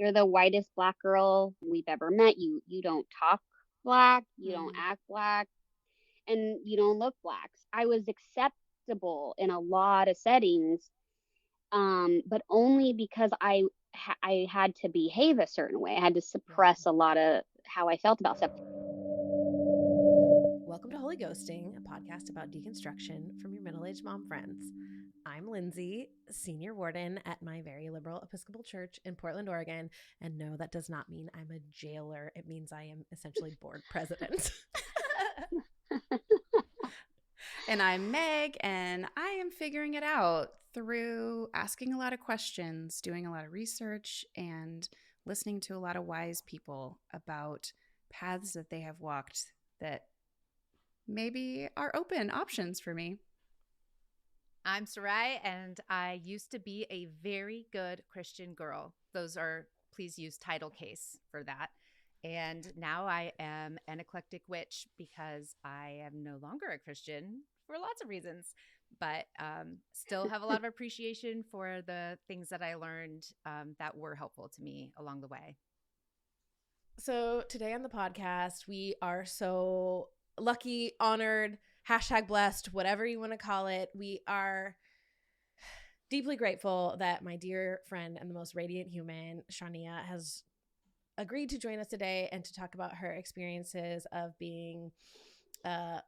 you're the whitest Black girl we've ever met. You don't talk Black, you don't Mm. act Black, and you don't look Black. I was acceptable in a lot of settings, but only because I had to behave a certain way. I had to Yeah. suppress a lot of how I felt about stuff. Welcome to Holy Ghosting, a podcast about deconstruction from your middle-aged mom friends. I'm Lindsay, senior warden at my very liberal Episcopal church in Portland, Oregon. And no, that does not mean I'm a jailer. It means I am essentially board president. And I'm Meg, and I am figuring it out through asking a lot of questions, doing a lot of research, and listening to a lot of wise people about paths that they have walked that maybe are open options for me. I'm Sarai, and I used to be a very good Christian girl. Those are, please use title case for that. And now I am an eclectic witch because I am no longer a Christian for lots of reasons, but still have a lot of appreciation for the things that I learned that were helpful to me along the way. So today on the podcast, we are so lucky, honored, #blessed, whatever you want to call it. We are deeply grateful that my dear friend and the most radiant human, Shaunea, has agreed to join us today and to talk about her experiences of being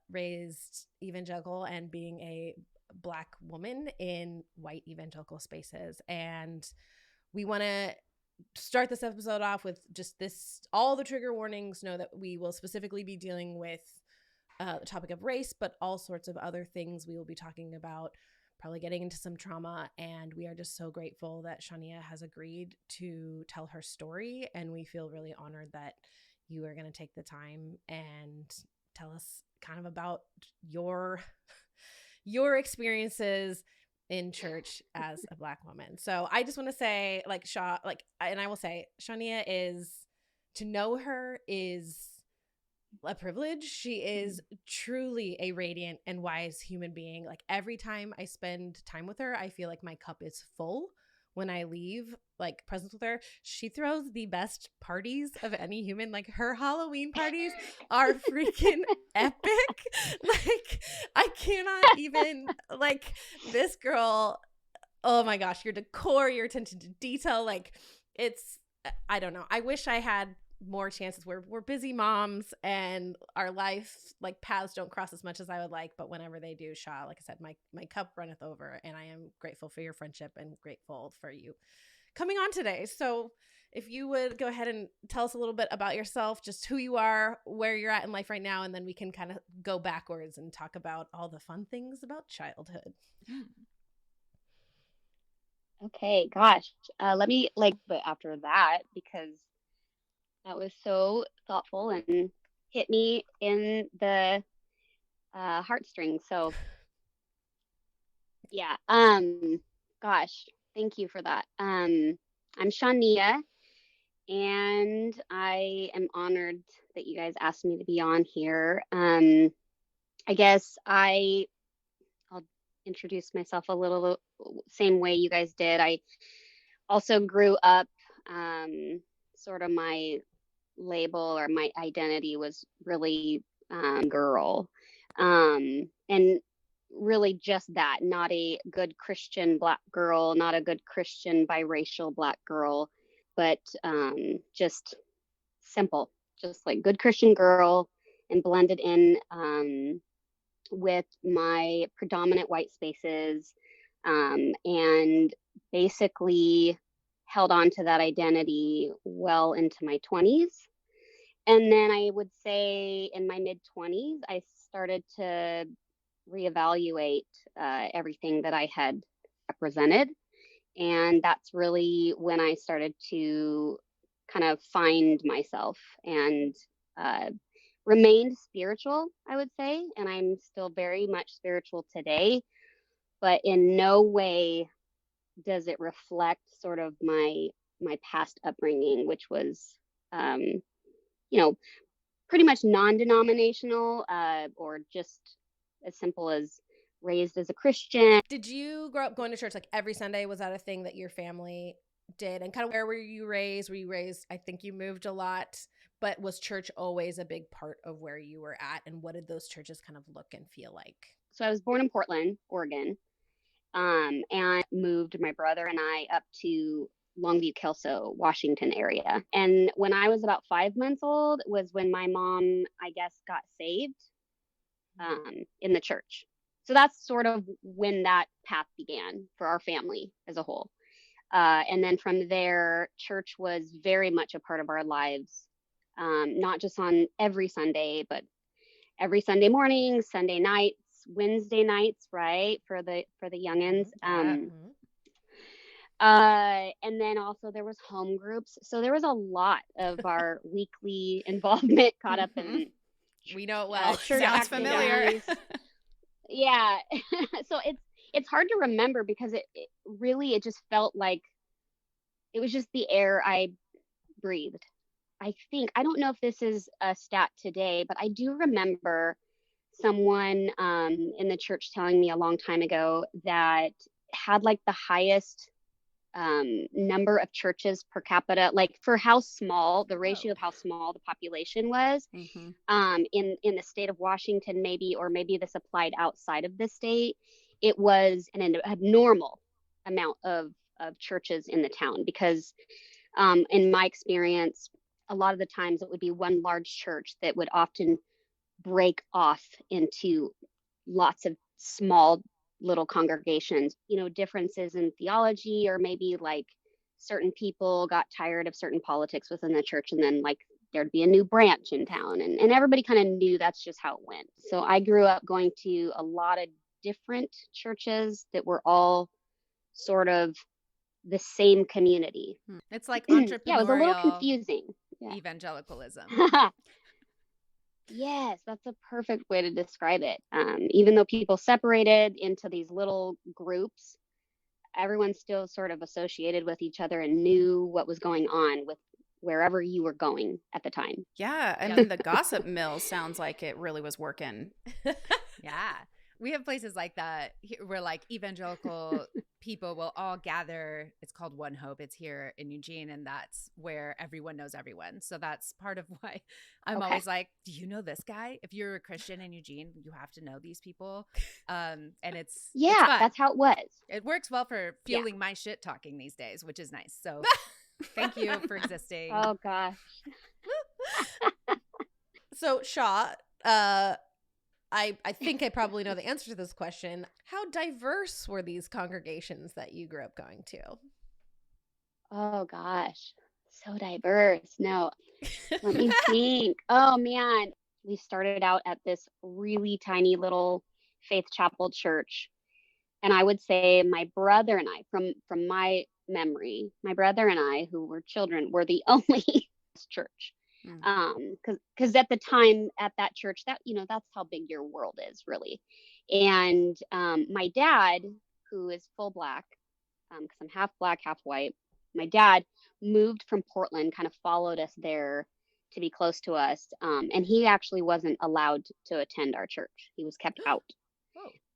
raised evangelical and being a Black woman in white evangelical spaces. And we want to start this episode off with just this, all the trigger warnings. Know that we will specifically be dealing with the topic of race, but all sorts of other things we will be talking about, probably getting into some trauma. And we are just so grateful that Shaunea has agreed to tell her story. And we feel really honored that you are going to take the time and tell us kind of about your experiences in church as a Black woman. So I just want to say, and I will say, Shaunea is, to know her is a privilege. She is truly a radiant and wise human being. Like, every time I spend time with her, I feel like my cup is full when I leave, like, presence with her. She throws the best parties of any human. Like, her Halloween parties are freaking epic. Like, I cannot even, like, this girl, oh my gosh, your decor, your attention to detail, like, it's, I don't know. I wish I had more chances. We're busy moms and our life, like, paths don't cross as much as I would like, but whenever they do, Shaw, like I said, my cup runneth over, and I am grateful for your friendship and grateful for you coming on today. So if you would go ahead and tell us a little bit about yourself, just who you are, where you're at in life right now, and then we can kind of go backwards and talk about all the fun things about childhood. Okay, gosh. Let me but after that, because that was so thoughtful and hit me in the heartstrings. So yeah, gosh, thank you for that. I'm Shaunea, and I am honored that you guys asked me to be on here. I guess I'll introduce myself a little same way you guys did. I also grew up, sort of my label or my identity was really girl. And really just that, not a good Christian Black girl, not a good Christian biracial Black girl, but just simple, just like good Christian girl, and blended in with my predominant white spaces, and basically held on to that identity well into my 20s. And then I would say in my mid 20s, I started to reevaluate everything that I had represented. And that's really when I started to kind of find myself and remained spiritual, I would say. And I'm still very much spiritual today, but in no way does it reflect sort of my past upbringing, which was, you know, pretty much non-denominational, or just as simple as raised as a Christian. Did you grow up going to church like every Sunday? Was that a thing that your family did. And kind of where were you raised? Were you raised, I think you moved a lot, but was church always a big part of where you were at? And what did those churches kind of look and feel like? So I was born in Portland, Oregon, and moved my brother and I up to Longview, Kelso, Washington area. And when I was about 5 months old was when my mom, I guess, got saved in the church. So that's sort of when that path began for our family as a whole. And then from there, church was very much a part of our lives, not just on every Sunday, but every Sunday morning, Sunday nights, Wednesday nights, right, for the youngins. And then also there was home groups. So there was a lot of our weekly involvement caught up in we know it well. Church Sounds familiar. Yeah. So it's hard to remember because it really just felt like it was just the air I breathed. I don't know if this is a stat today, but I do remember someone in the church telling me a long time ago that had like the highest number of churches per capita, like for how small the ratio of how small the population was in the state of Washington, maybe this applied outside of the state. It was an abnormal amount of churches in the town because in my experience, a lot of the times it would be one large church that would often break off into lots of small little congregations, differences in theology, or maybe like certain people got tired of certain politics within the church, and then like there'd be a new branch in town, and everybody kind of knew that's just how it went. So I grew up going to a lot of different churches that were all sort of the same community. It's like entrepreneurial. Yeah, it was a little confusing. Yeah. Evangelicalism. Yes, that's a perfect way to describe it. Even though people separated into these little groups, everyone still sort of associated with each other and knew what was going on with wherever you were going at the time. Yeah, and then the gossip mill sounds like it really was working. Yeah. We have places like that where like evangelical people will all gather. It's called One Hope. It's here in Eugene, and that's where everyone knows everyone. So that's part of why I'm always like, do you know this guy? If you're a Christian in Eugene, you have to know these people. And it's that's how it was. It works well for fueling my shit talking these days, which is nice. So thank you for existing. Oh gosh. So Shaw, I think I probably know the answer to this question. How diverse were these congregations that you grew up going to? Oh gosh, so diverse. No, let me think. Oh man, we started out at this really tiny little Faith Chapel church, and I would say my brother and I, from my memory, my brother and I, who were children, were the only church. Because at the time at that church, that that's how big your world is, really. And my dad, who is full black, because I'm half black, half white, my dad moved from Portland, kind of followed us there to be close to us, and he actually wasn't allowed to attend our church. He was kept out.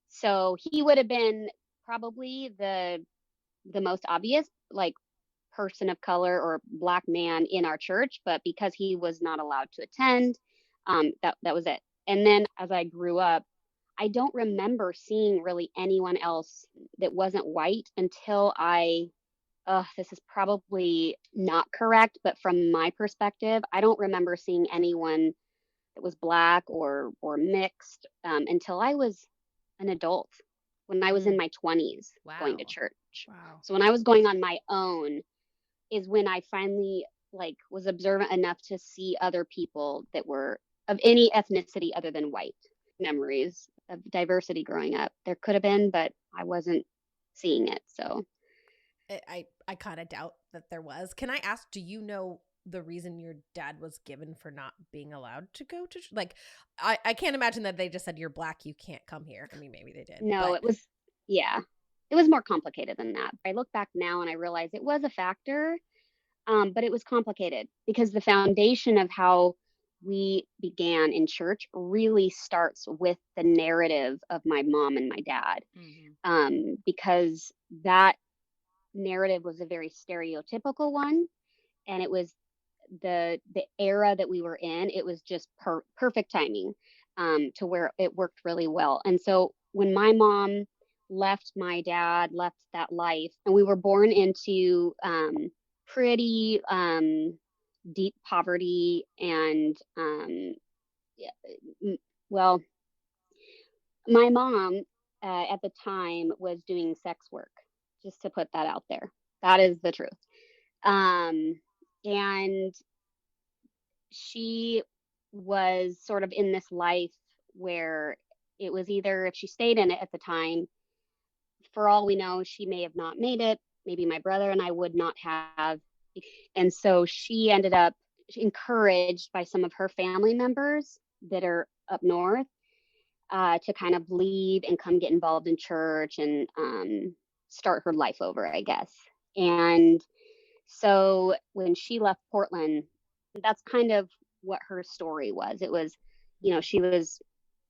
So he would have been probably the most obvious, like, person of color or black man in our church, but because he was not allowed to attend, that was it. And then as I grew up, I don't remember seeing really anyone else that wasn't white until this is probably not correct, but from my perspective, I don't remember seeing anyone that was black or mixed until I was an adult, when I was in my 20s going to church. Wow. So when I was going on my own is when I finally was observant enough to see other people that were of any ethnicity other than white. Memories of diversity growing up. There could have been, but I wasn't seeing it. So I kind of doubt that there was. Can I ask, do you know the reason your dad was given for not being allowed to go to I can't imagine that they just said, you're black, you can't come here. I mean, maybe they did. No, it was more complicated than that. I look back now and I realize it was a factor, but it was complicated because the foundation of how we began in church really starts with the narrative of my mom and my dad, because that narrative was a very stereotypical one, and it was the era that we were in. It was just perfect timing, to where it worked really well. And so when my mom left my dad, left that life, and we were born into pretty deep poverty, and well, my mom at the time was doing sex work, just to put that out there. That is the truth. And she was sort of in this life where it was either, if she stayed in it at the time, for all we know, she may have not made it. Maybe my brother and I would not have. And so she ended up encouraged by some of her family members that are up north, to kind of leave and come get involved in church and start her life over, I guess. And so when she left Portland, that's kind of what her story was. It was, she was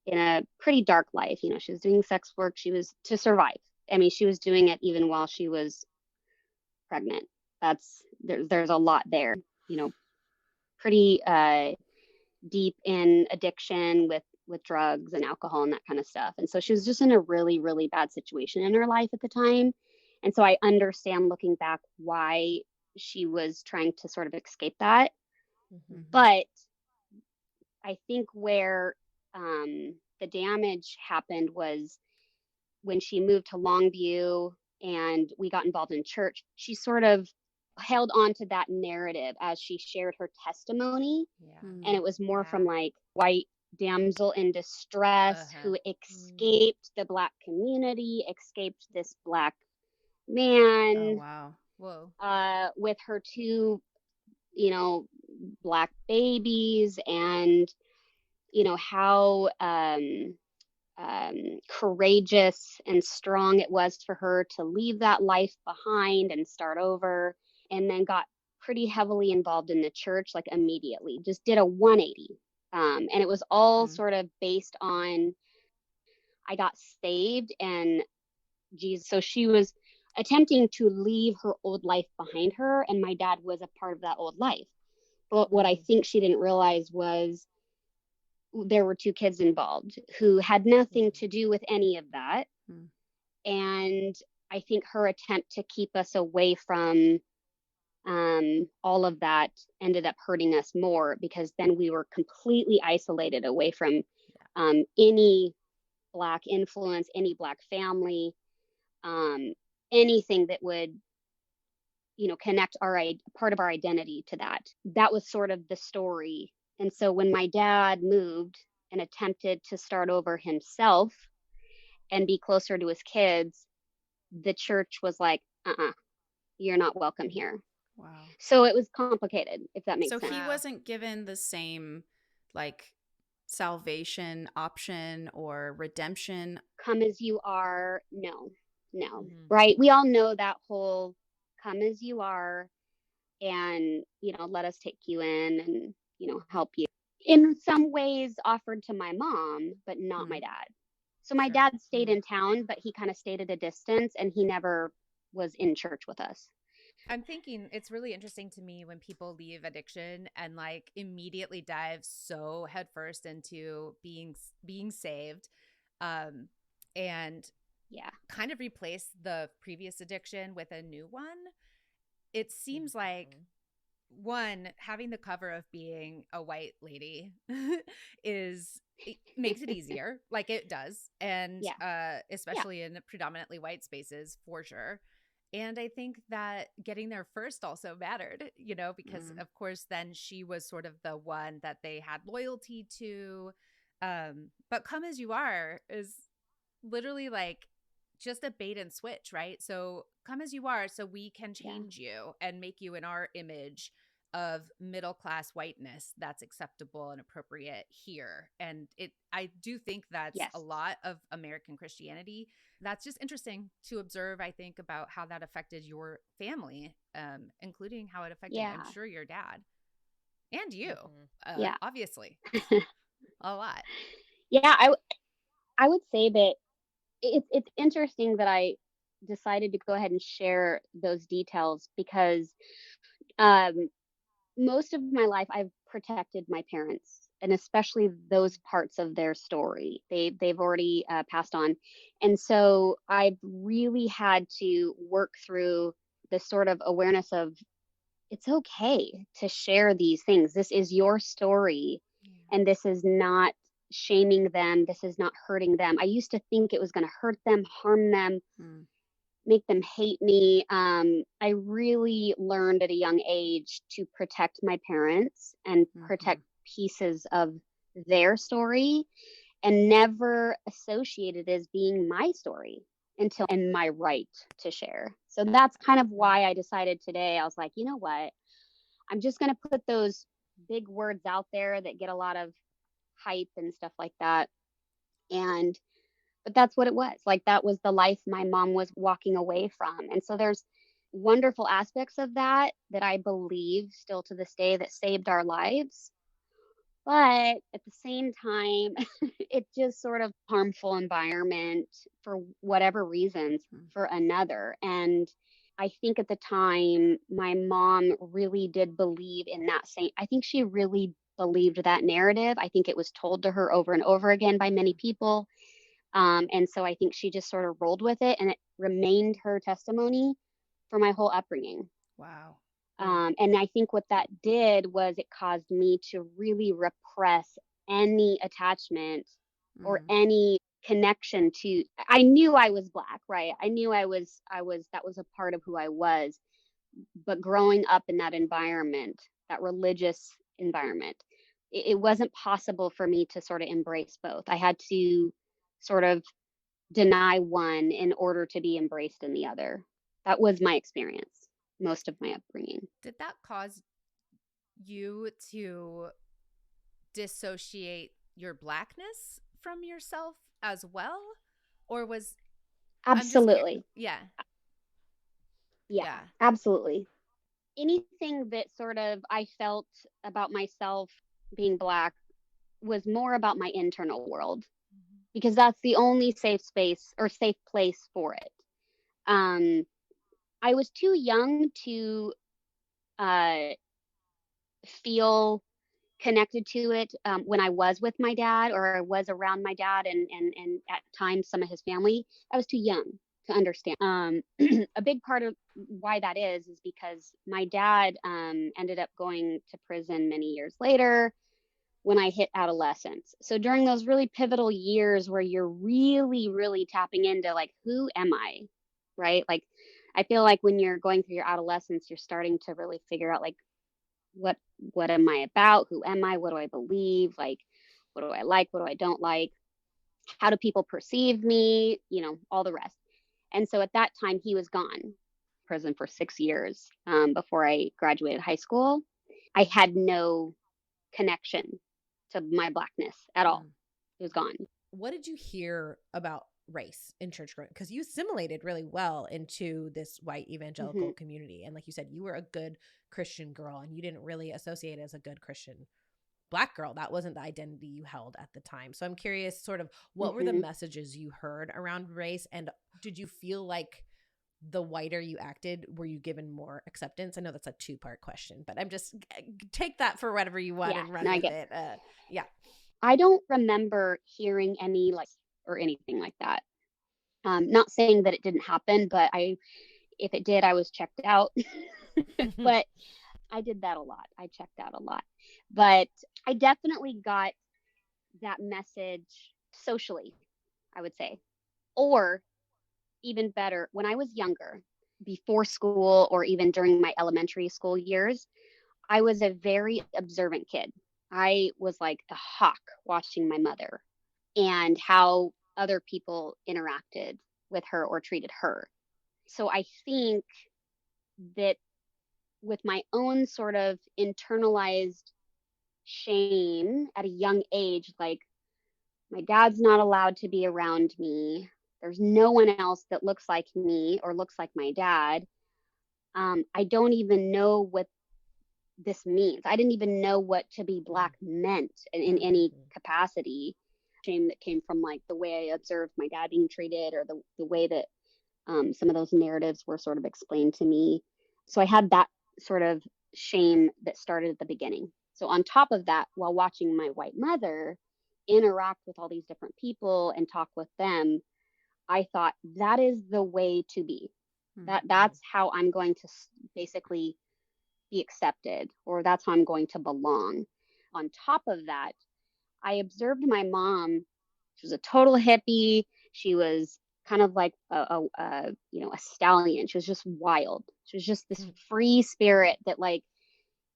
in a pretty dark life. She was doing sex work. She was to survive. I mean, she was doing it even while she was pregnant. There's a lot there, pretty deep in addiction with drugs and alcohol and that kind of stuff. And so she was just in a really, really bad situation in her life at the time. And so I understand looking back why she was trying to sort of escape that. Mm-hmm. But I think where the damage happened was when she moved to Longview and we got involved in church. She sort of held on to that narrative as she shared her testimony. Yeah. And it was more from like white damsel in distress who escaped the Black community, escaped this Black man. Oh, wow. Whoa. With her two, Black babies, and how courageous and strong it was for her to leave that life behind and start over, and then got pretty heavily involved in the church, like immediately, just did a 180. And it was all sort of based on, I got saved and Jesus. So she was attempting to leave her old life behind her, and my dad was a part of that old life. But what I think she didn't realize was there were two kids involved who had nothing to do with any of that. And I think her attempt to keep us away from all of that ended up hurting us more, because then we were completely isolated away from any Black influence, any Black family, anything that would connect part of our identity to that. That was sort of the story. And so when my dad moved and attempted to start over himself and be closer to his kids, the church was like, you're not welcome here. Wow. So it was complicated, if that makes sense. So he wasn't given the same like salvation option or redemption. Come as you are. No. Right. We all know that whole come as you are, and, let us take you in and, help you. In some ways offered to my mom, but not my dad. So my dad stayed in town, but he kind of stayed at a distance, and he never was in church with us. I'm thinking it's really interesting to me when people leave addiction and like immediately dive so headfirst into being saved, and kind of replace the previous addiction with a new one. It seems like one, having the cover of being a white lady it makes it easier, like it does, and especially in predominantly white spaces, for sure. And I think that getting there first also mattered, because of course then she was sort of the one that they had loyalty to. But come as you are is literally like just a bait and switch, right? So come as you are so we can change you and make you in our image of middle-class whiteness that's acceptable and appropriate here. And I do think that's a lot of American Christianity. That's just interesting to observe, I think, about how that affected your family, including how it affected, I'm sure, your dad and you, obviously, a lot. Yeah, I would say that it's interesting that decided to go ahead and share those details because um, most of my life I've protected my parents, and especially those parts of their story. They've already passed on, and so I've really had to work through this sort of awareness of it's okay to share these things. This is your story, and this is not shaming them. This is not hurting them. I used to think it was going to hurt them, harm them, make them hate me. I really learned at a young age to protect my parents and protect pieces of their story and never associate it as being my story until and my right to share. So that's kind of why I decided today, I was like, you know what? I'm just going to put those big words out there that get a lot of hype and stuff like that. And but that's what it was. Like that was the life my mom was walking away from. And so there's wonderful aspects of that that I believe still to this day that saved our lives. But at the same time, it's just sort of harmful environment for whatever reasons for another. And I think at the time, my mom really did believe in that same, I think she really believed that narrative. I think it was told to her over and over again by many people. And so I think she just sort of rolled with it and it remained her testimony for my whole upbringing. Wow. And I think what that did was it caused me to really repress any attachment or any connection to, I knew I was Black, right? I knew that was a part of who I was. But growing up in that environment, that religious environment, it wasn't possible for me to sort of embrace both. I had to sort of deny one in order to be embraced in the other. That was my experience, most of my upbringing. Did that cause you to dissociate your Blackness from yourself as well? Or was Absolutely. Yeah, absolutely. Anything that sort of I felt about myself being Black was more about my internal world because that's the only safe space or safe place for it. I was too young to feel connected to it when I was with my dad or I was around my dad and at times some of his family. I was too young to understand. A big part of why that is because my dad ended up going to prison many years later when I hit adolescence. So during those really pivotal years where you're really, really tapping into like, who am I? Right? Like, I feel like when you're going through your adolescence, you're starting to really figure out like, what am I about? Who am I? What do I believe? Like, what do I like? What do I don't like? How do people perceive me? You know, all the rest. And so at that time, he was gone, prison for 6 years before I graduated high school. I had no connection to my Blackness at all. It was gone. What did you hear about race in church growing? Because you assimilated really well into this white evangelical community. And like you said, you were a good Christian girl and you didn't really associate as a good Christian Black girl. That wasn't the identity you held at the time. So I'm curious sort of what were the messages you heard around race? And did you feel like the whiter you acted, were you given more acceptance? I know that's a 2-part question, but I'm just take that for whatever you want and run with it. I don't remember hearing any like or anything like that. Not saying that it didn't happen, but if it did, I was checked out. But I did that a lot. I checked out a lot. But I definitely got that message socially, I would say. Or even better, when I was younger, before school or even during my elementary school years, I was a very observant kid. I was like a hawk watching my mother and how other people interacted with her or treated her. So I think that with my own sort of internalized shame at a young age, like my dad's not allowed to be around me. There's no one else that looks like me or looks like my dad. I don't even know what this means. I didn't even know what to be Black meant in any capacity. Shame that came from like the way I observed my dad being treated or the way that Some of those narratives were sort of explained to me. So I had that sort of shame that started at the beginning. So on top of that, while watching my white mother interact with all these different people and talk with them, I thought that is the way to be. That's how I'm going to basically be accepted, or that's how I'm going to belong. On top of that, I observed my mom. She was a total hippie. She was kind of like a stallion. She was just wild. She was just this free spirit that, like,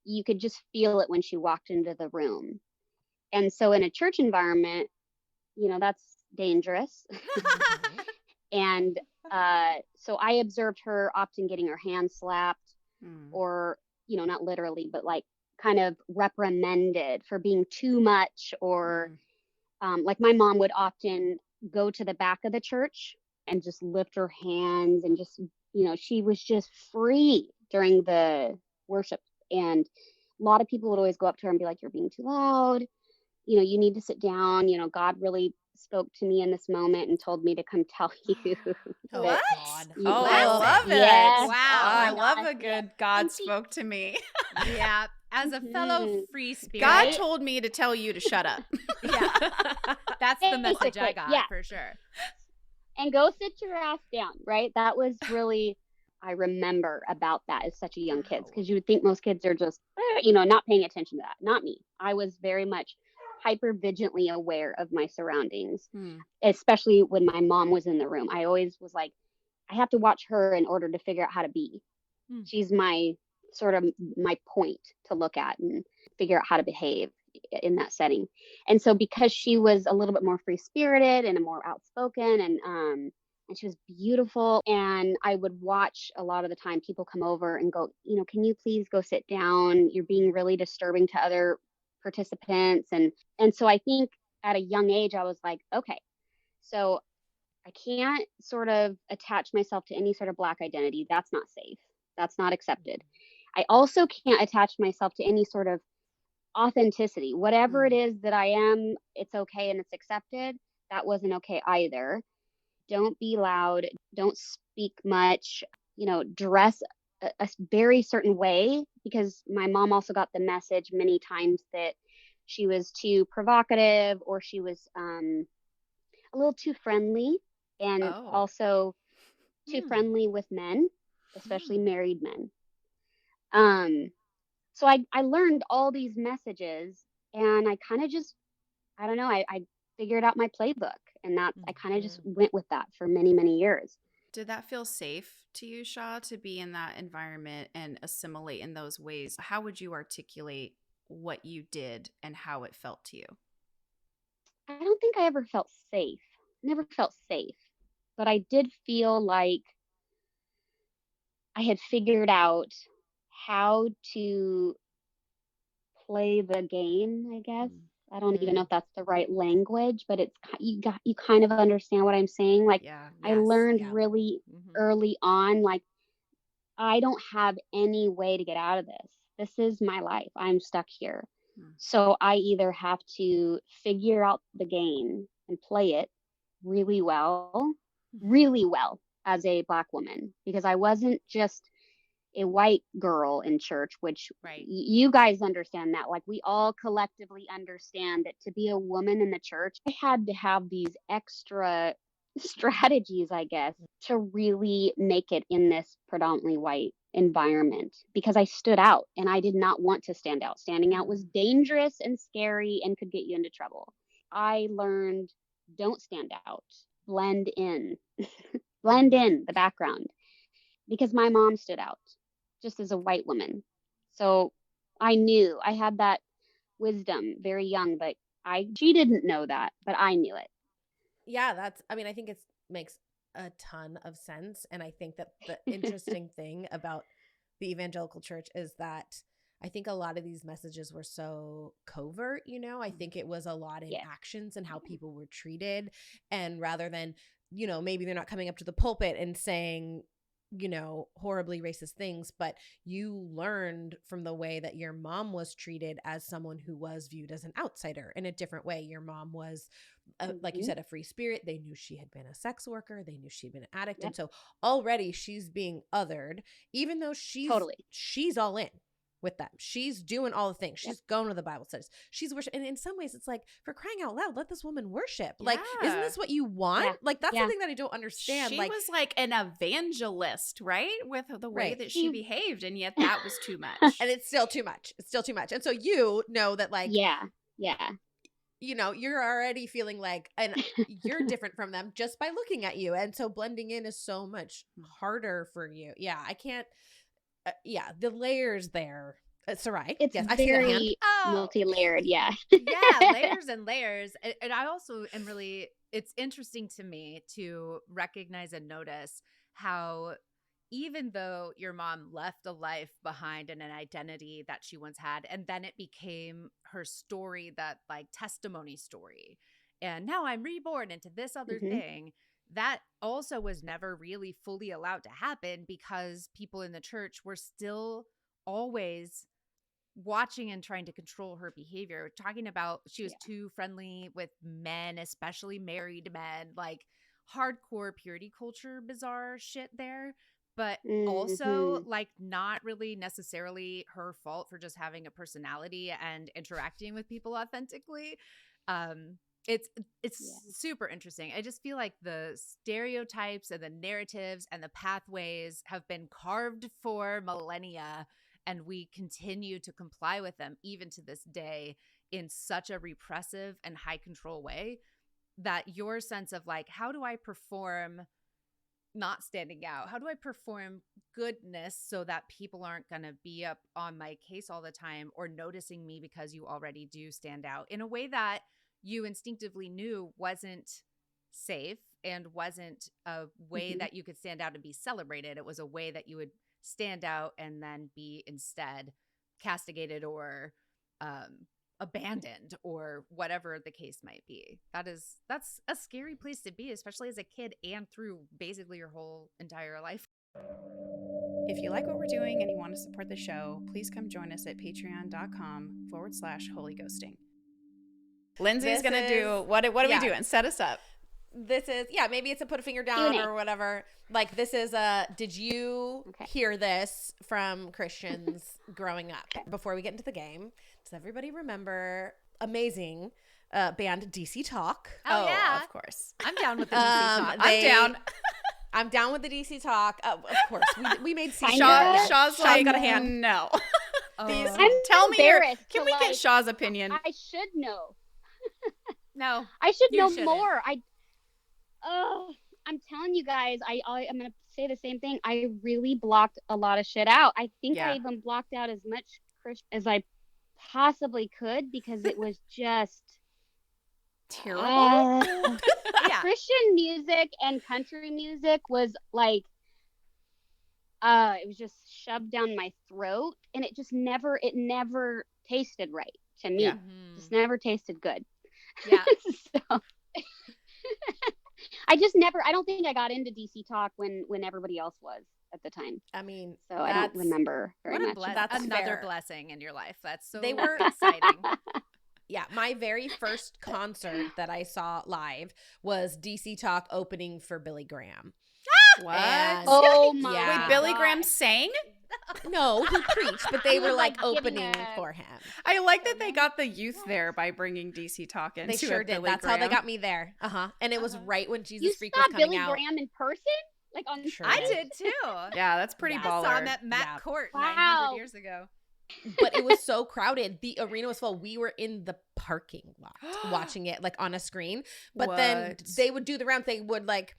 you could just feel it when she walked into the room. And so in a church environment, that's dangerous. And so I observed her often getting her hand slapped, or, not literally, but like kind of reprimanded for being too much, or like my mom would often go to the back of the church and just lift her hands and just, she was just free during the worship. And a lot of people would always go up to her and be like, "You're being too loud. You need to sit down. God really spoke to me in this moment and told me to come tell you." What? Oh, I love it. Yes. Wow. Oh I my love gosh, a good God spoke to me. Yeah. As a fellow free spirit. God told me to tell you to shut up. Yeah. That's the message I Basically, got, yeah. for sure. And go sit your ass down, right? That was really, I remember about that as such a young kid, because you would think most kids are just, not paying attention to that. Not me. I was very much hyper vigilantly aware of my surroundings, especially when my mom was in the room. I always was like, I have to watch her in order to figure out how to be. She's my sort of my point to look at and figure out how to behave in that setting. And so because she was a little bit more free spirited and more outspoken, and she was beautiful, and I would watch a lot of the time people come over and go, "Can you please go sit down? You're being really disturbing to other participants." And so I think at a young age I was like, okay, so I can't sort of attach myself to any sort of Black identity. That's not safe. That's not accepted. I also can't attach myself to any sort of authenticity. Whatever it is that I am, it's okay and it's accepted. That wasn't okay either. Don't be loud. Don't speak much. Dress a very certain way, because my mom also got the message many times that she was too provocative, or she was a little too friendly, and also too friendly with men, especially married men. So I learned all these messages, and I kind of just, I don't know, I figured out my playbook, and that I kind of just went with that for many, many years. Did that feel safe to you, Shaw, to be in that environment and assimilate in those ways? How would you articulate what you did and how it felt to you? I don't think I ever felt safe. Never felt safe. But I did feel like I had figured out how to play the game, I guess. I don't even know if that's the right language, but you kind of understand what I'm saying. Like, I learned really early on, like, I don't have any way to get out of this. This is my life. I'm stuck here. So I either have to figure out the game and play it really well as a Black woman, because I wasn't just a white girl in church, which you guys understand that. Like, we all collectively understand that to be a woman in the church, I had to have these extra strategies, I guess, to really make it in this predominantly white environment, because I stood out and I did not want to stand out. Standing out was dangerous and scary and could get you into trouble. I learned, don't stand out, blend in, blend in the background, because my mom stood out just as a white woman. So I knew I had that wisdom very young, but she didn't know that, but I knew it. Yeah, I think it makes a ton of sense. And I think that the interesting thing about the evangelical church is that I think a lot of these messages were so covert, I think it was a lot in actions and how people were treated. And rather than, maybe they're not coming up to the pulpit and saying, horribly racist things, but you learned from the way that your mom was treated as someone who was viewed as an outsider in a different way. Your mom was, like you said, a free spirit. They knew she had been a sex worker. They knew she'd been an addict. And so already she's being othered, even though she's all in with them. She's doing all the things. She's going to the Bible studies. She's worshiping. And in some ways it's like, for crying out loud, let this woman worship. Like, isn't this what you want? Yeah. Like, that's the thing that I don't understand. She like, was like an evangelist, right? With the way that she behaved. And yet that was too much. And it's still too much. It's still too much. And so you know that, like, you know, you're already feeling like, and you're different from them just by looking at you. And so blending in is so much harder for you. Yeah, I can't. The layers there. Sarai. It's very multi-layered. Yeah. Layers and layers. And I also am really, it's interesting to me to recognize and notice how, even though your mom left a life behind and an identity that she once had, and then it became her story, that like testimony story, and now I'm reborn into this other thing, that also was never really fully allowed to happen because people in the church were still always watching and trying to control her behavior, talking about she was too friendly with men, especially married men, like hardcore purity culture, bizarre shit there. But also, like, not really necessarily her fault for just having a personality and interacting with people authentically. It's super interesting. I just feel like the stereotypes and the narratives and the pathways have been carved for millennia, and we continue to comply with them even to this day in such a repressive and high control way that your sense of like, how do I perform not standing out? How do I perform goodness so that people aren't going to be up on my case all the time or noticing me because you already do stand out in a way that you instinctively knew wasn't safe and wasn't a way that you could stand out and be celebrated. It was a way that you would stand out and then be instead castigated or abandoned or whatever the case might be. That's a scary place to be, especially as a kid and through basically your whole entire life. If you like what we're doing and you want to support the show, please come join us at patreon.com/holyghosting. Lindsay's going to do, what are we doing? Set us up. This is, maybe it's a put a finger down or whatever. Like, this is did you hear this from Christians growing up? Before we get into the game, does everybody remember amazing band DC Talk? Oh yeah, of course. I'm down with the DC Talk. I'm down with the DC Talk. Of course, we made Shaw's like, got a hand. No. Tell me can we get Shaw's opinion? I should know. No, I should know more. I'm telling you guys, I'm gonna say the same thing. I really blocked a lot of shit out. I think I even blocked out as much Christian as I possibly could because it was just terrible. Christian music and country music was like, it was just shoved down my throat, and it never tasted right to me. Just never tasted good. Yeah. So I don't think I got into DC Talk when everybody else was at the time. I mean, so I don't remember very much. That's another blessing in your life. That's so they were exciting. Yeah, my very first concert that I saw live was DC Talk opening for Billy Graham. What? Oh my Wait, Billy Graham sang? No, he preached, but they were like opening for him. I like that they got the youth there by bringing DC Talk into They sure did. That's how they got me there. And it was right when Jesus Freak was coming Billy out. Graham in person? Like on I did too. Yeah, that's pretty baller. I saw him at Matt Court 900 years ago. But it was so crowded. The arena was full. We were in the parking lot watching it like on a screen. But then they would do the round. They would like,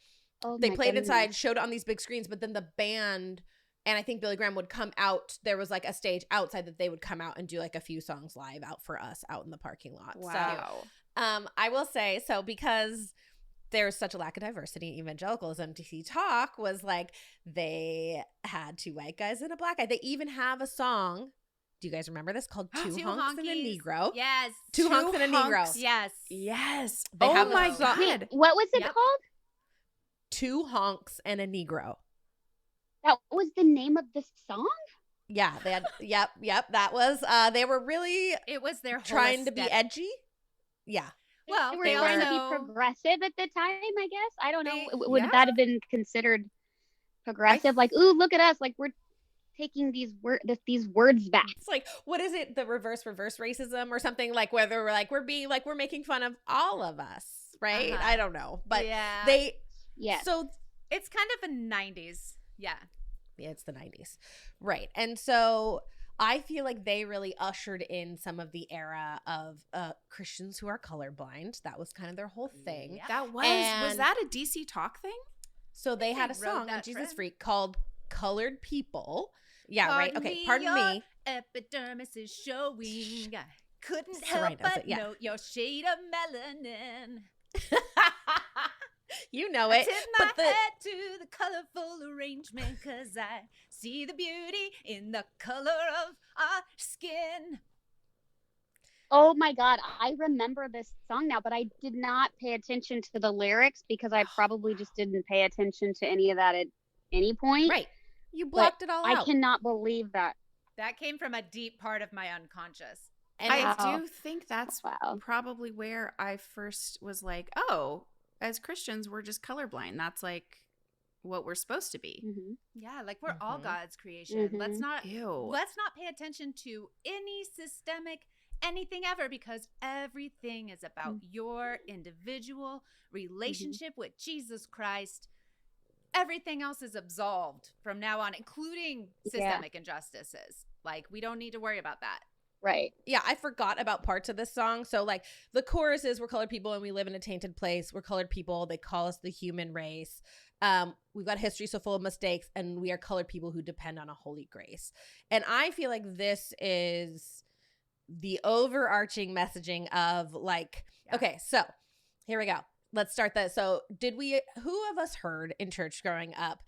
they played inside, showed it on these big screens. But then the band and I think Billy Graham would come out. There was like a stage outside that they would come out and do like a few songs live out for us out in the parking lot. Wow. So I will say, so because there's such a lack of diversity in evangelicalism, DC Talk was like, they had two white guys and a black guy. They even have a song. Do you guys remember this? Called Two Hunks and a Negro. Yes. Two Hunks and a Negro. Yes. Yes. They have my song. God. What was it called? Two Hunks and a Negro. That was the name of the song? Yeah, they had yep. That was they were really it was their trying to be edgy. Yeah. Well, They were they trying to be also progressive at the time, I guess. I don't know. they Would that have been considered progressive? Like, ooh, look at us. Like, we're taking these words back. It's like, what is it? The reverse racism or something, like whether we're making fun of all of us, right? I don't know, but yeah. So It's kind of a 90s. Yeah, it's the 90s, right? And so I feel like they really ushered in some of the era of Christians who are colorblind. That was kind of their whole thing. Yep. That was that a DC Talk thing? So they had a they rode song on that Jesus trend. Freak called Colored People. Yeah, right. Okay, pardon your me. Epidermis is showing. I couldn't Sarai help knows but it, yeah. note your shade of melanin. You know I it. tip my head to the colorful arrangement because I see the beauty in the color of our skin. Oh my God, I remember this song now, but I did not pay attention to the lyrics because I probably just didn't pay attention to any of that at any point. Right. You blocked it all out. I cannot believe that. That came from a deep part of my unconscious. And I do think that's Wow. probably where I first was like, oh, as Christians, we're just colorblind. That's like what we're supposed to be. Mm-hmm. Yeah, like we're all God's creation. Let's not pay attention to any systemic anything ever, because everything is about your individual relationship with Jesus Christ. Everything else is absolved from now on, including systemic injustices. Like, we don't need to worry about that. Right. Yeah, I forgot about parts of this song. So, like, the chorus is, we're colored people and we live in a tainted place. We're colored people. They call us the human race. We've got a history so full of mistakes, and we are colored people who depend on a holy grace. And I feel like this is the overarching messaging of, like, okay, so here we go. Let's start that. So who of us heard in church growing up,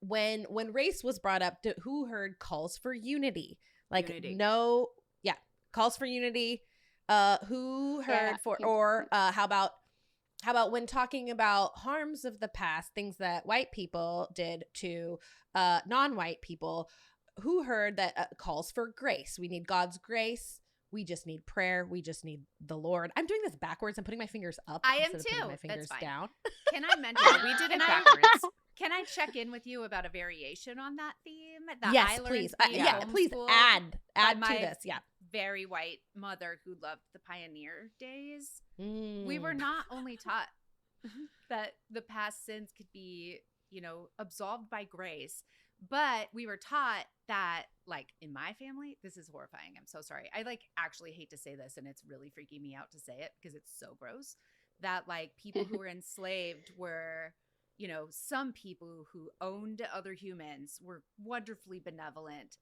when race was brought up, who heard calls for unity? Like, calls for unity. Who heard how about when talking about harms of the past, things that white people did to non-white people, who heard that calls for grace? We need God's grace. We just need prayer. We just need the Lord. I'm doing this backwards. I'm putting my fingers up. I am instead of too. putting my fingers That's fine. down. Can I mention? We did it backwards. Can I check in with you about a variation on that theme? Yes, please. Please add to this. Yeah. Very white mother who loved the pioneer days. We were not only taught that the past sins could be, absolved by grace, but we were taught that, like, in my family, this is horrifying. I'm so sorry. I actually hate to say this, and it's really freaking me out to say it because it's so gross, that people who were enslaved were, some people who owned other humans were wonderfully benevolent